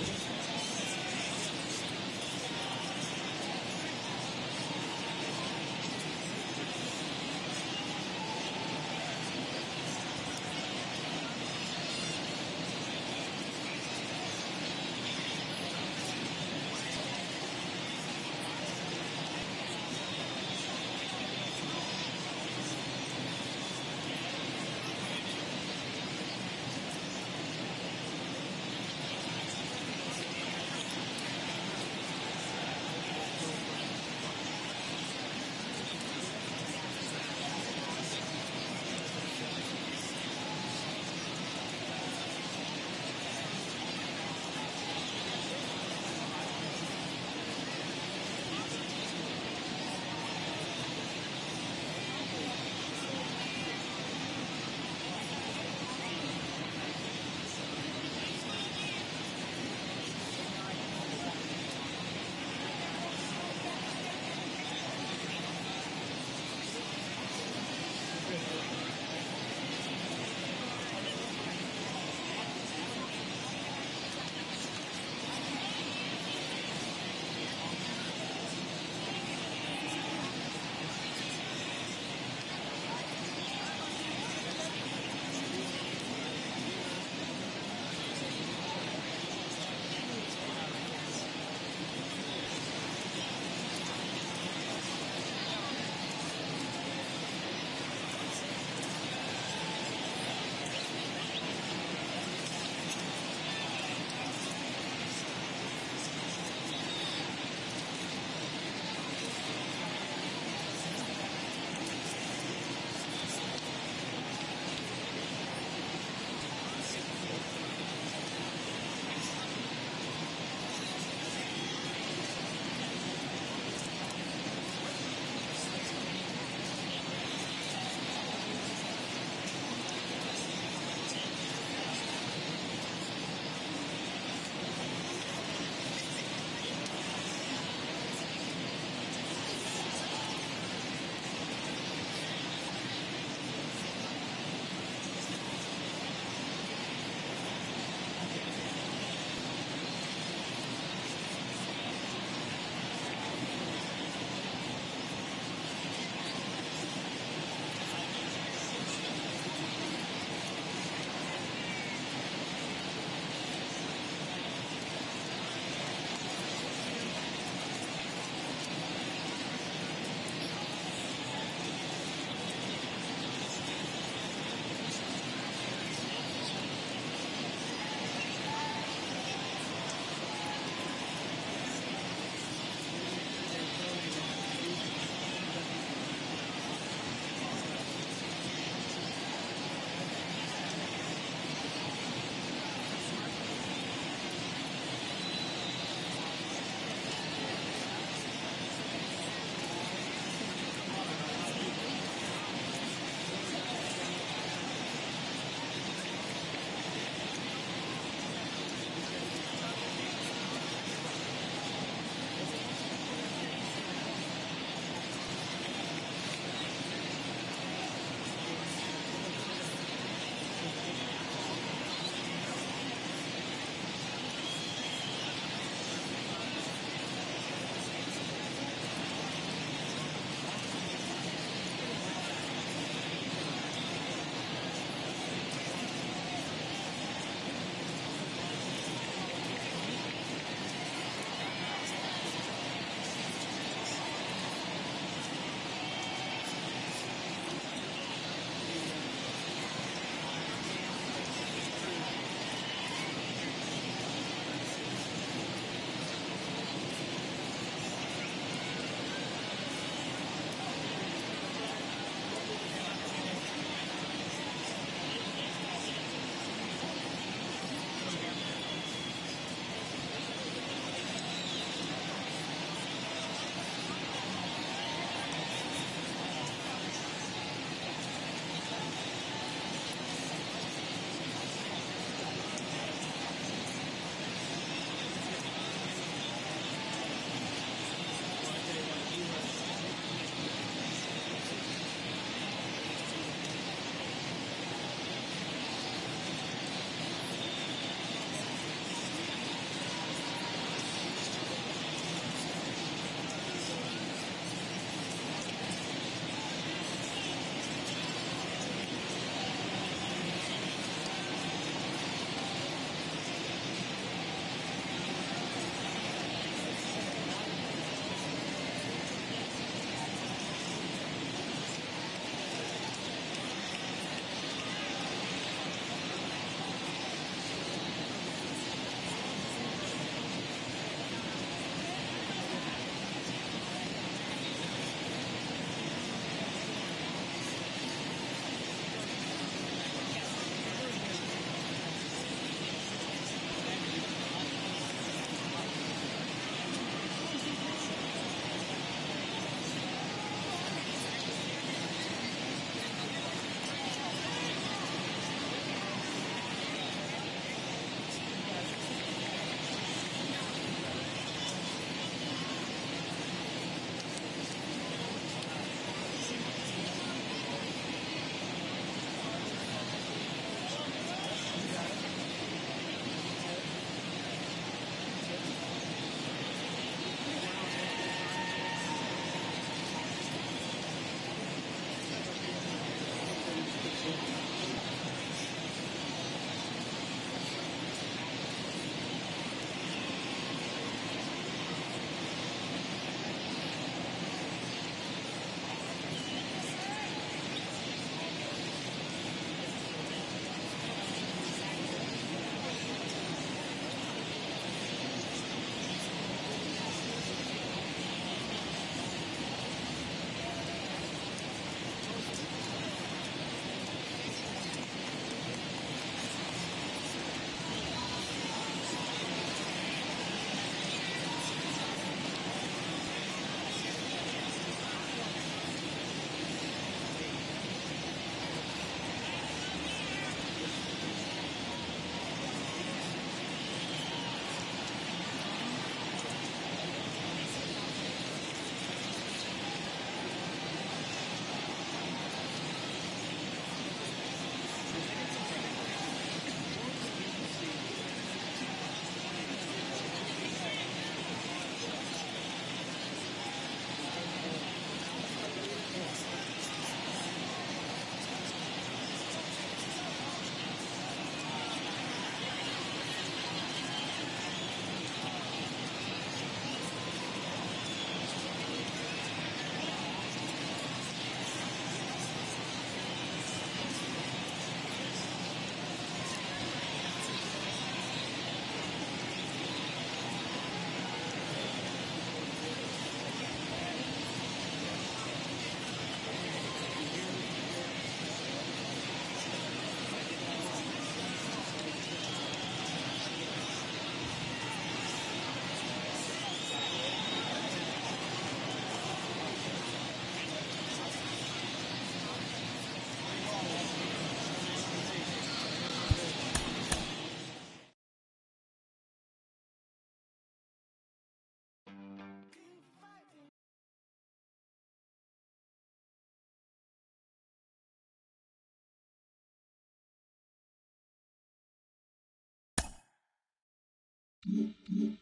you.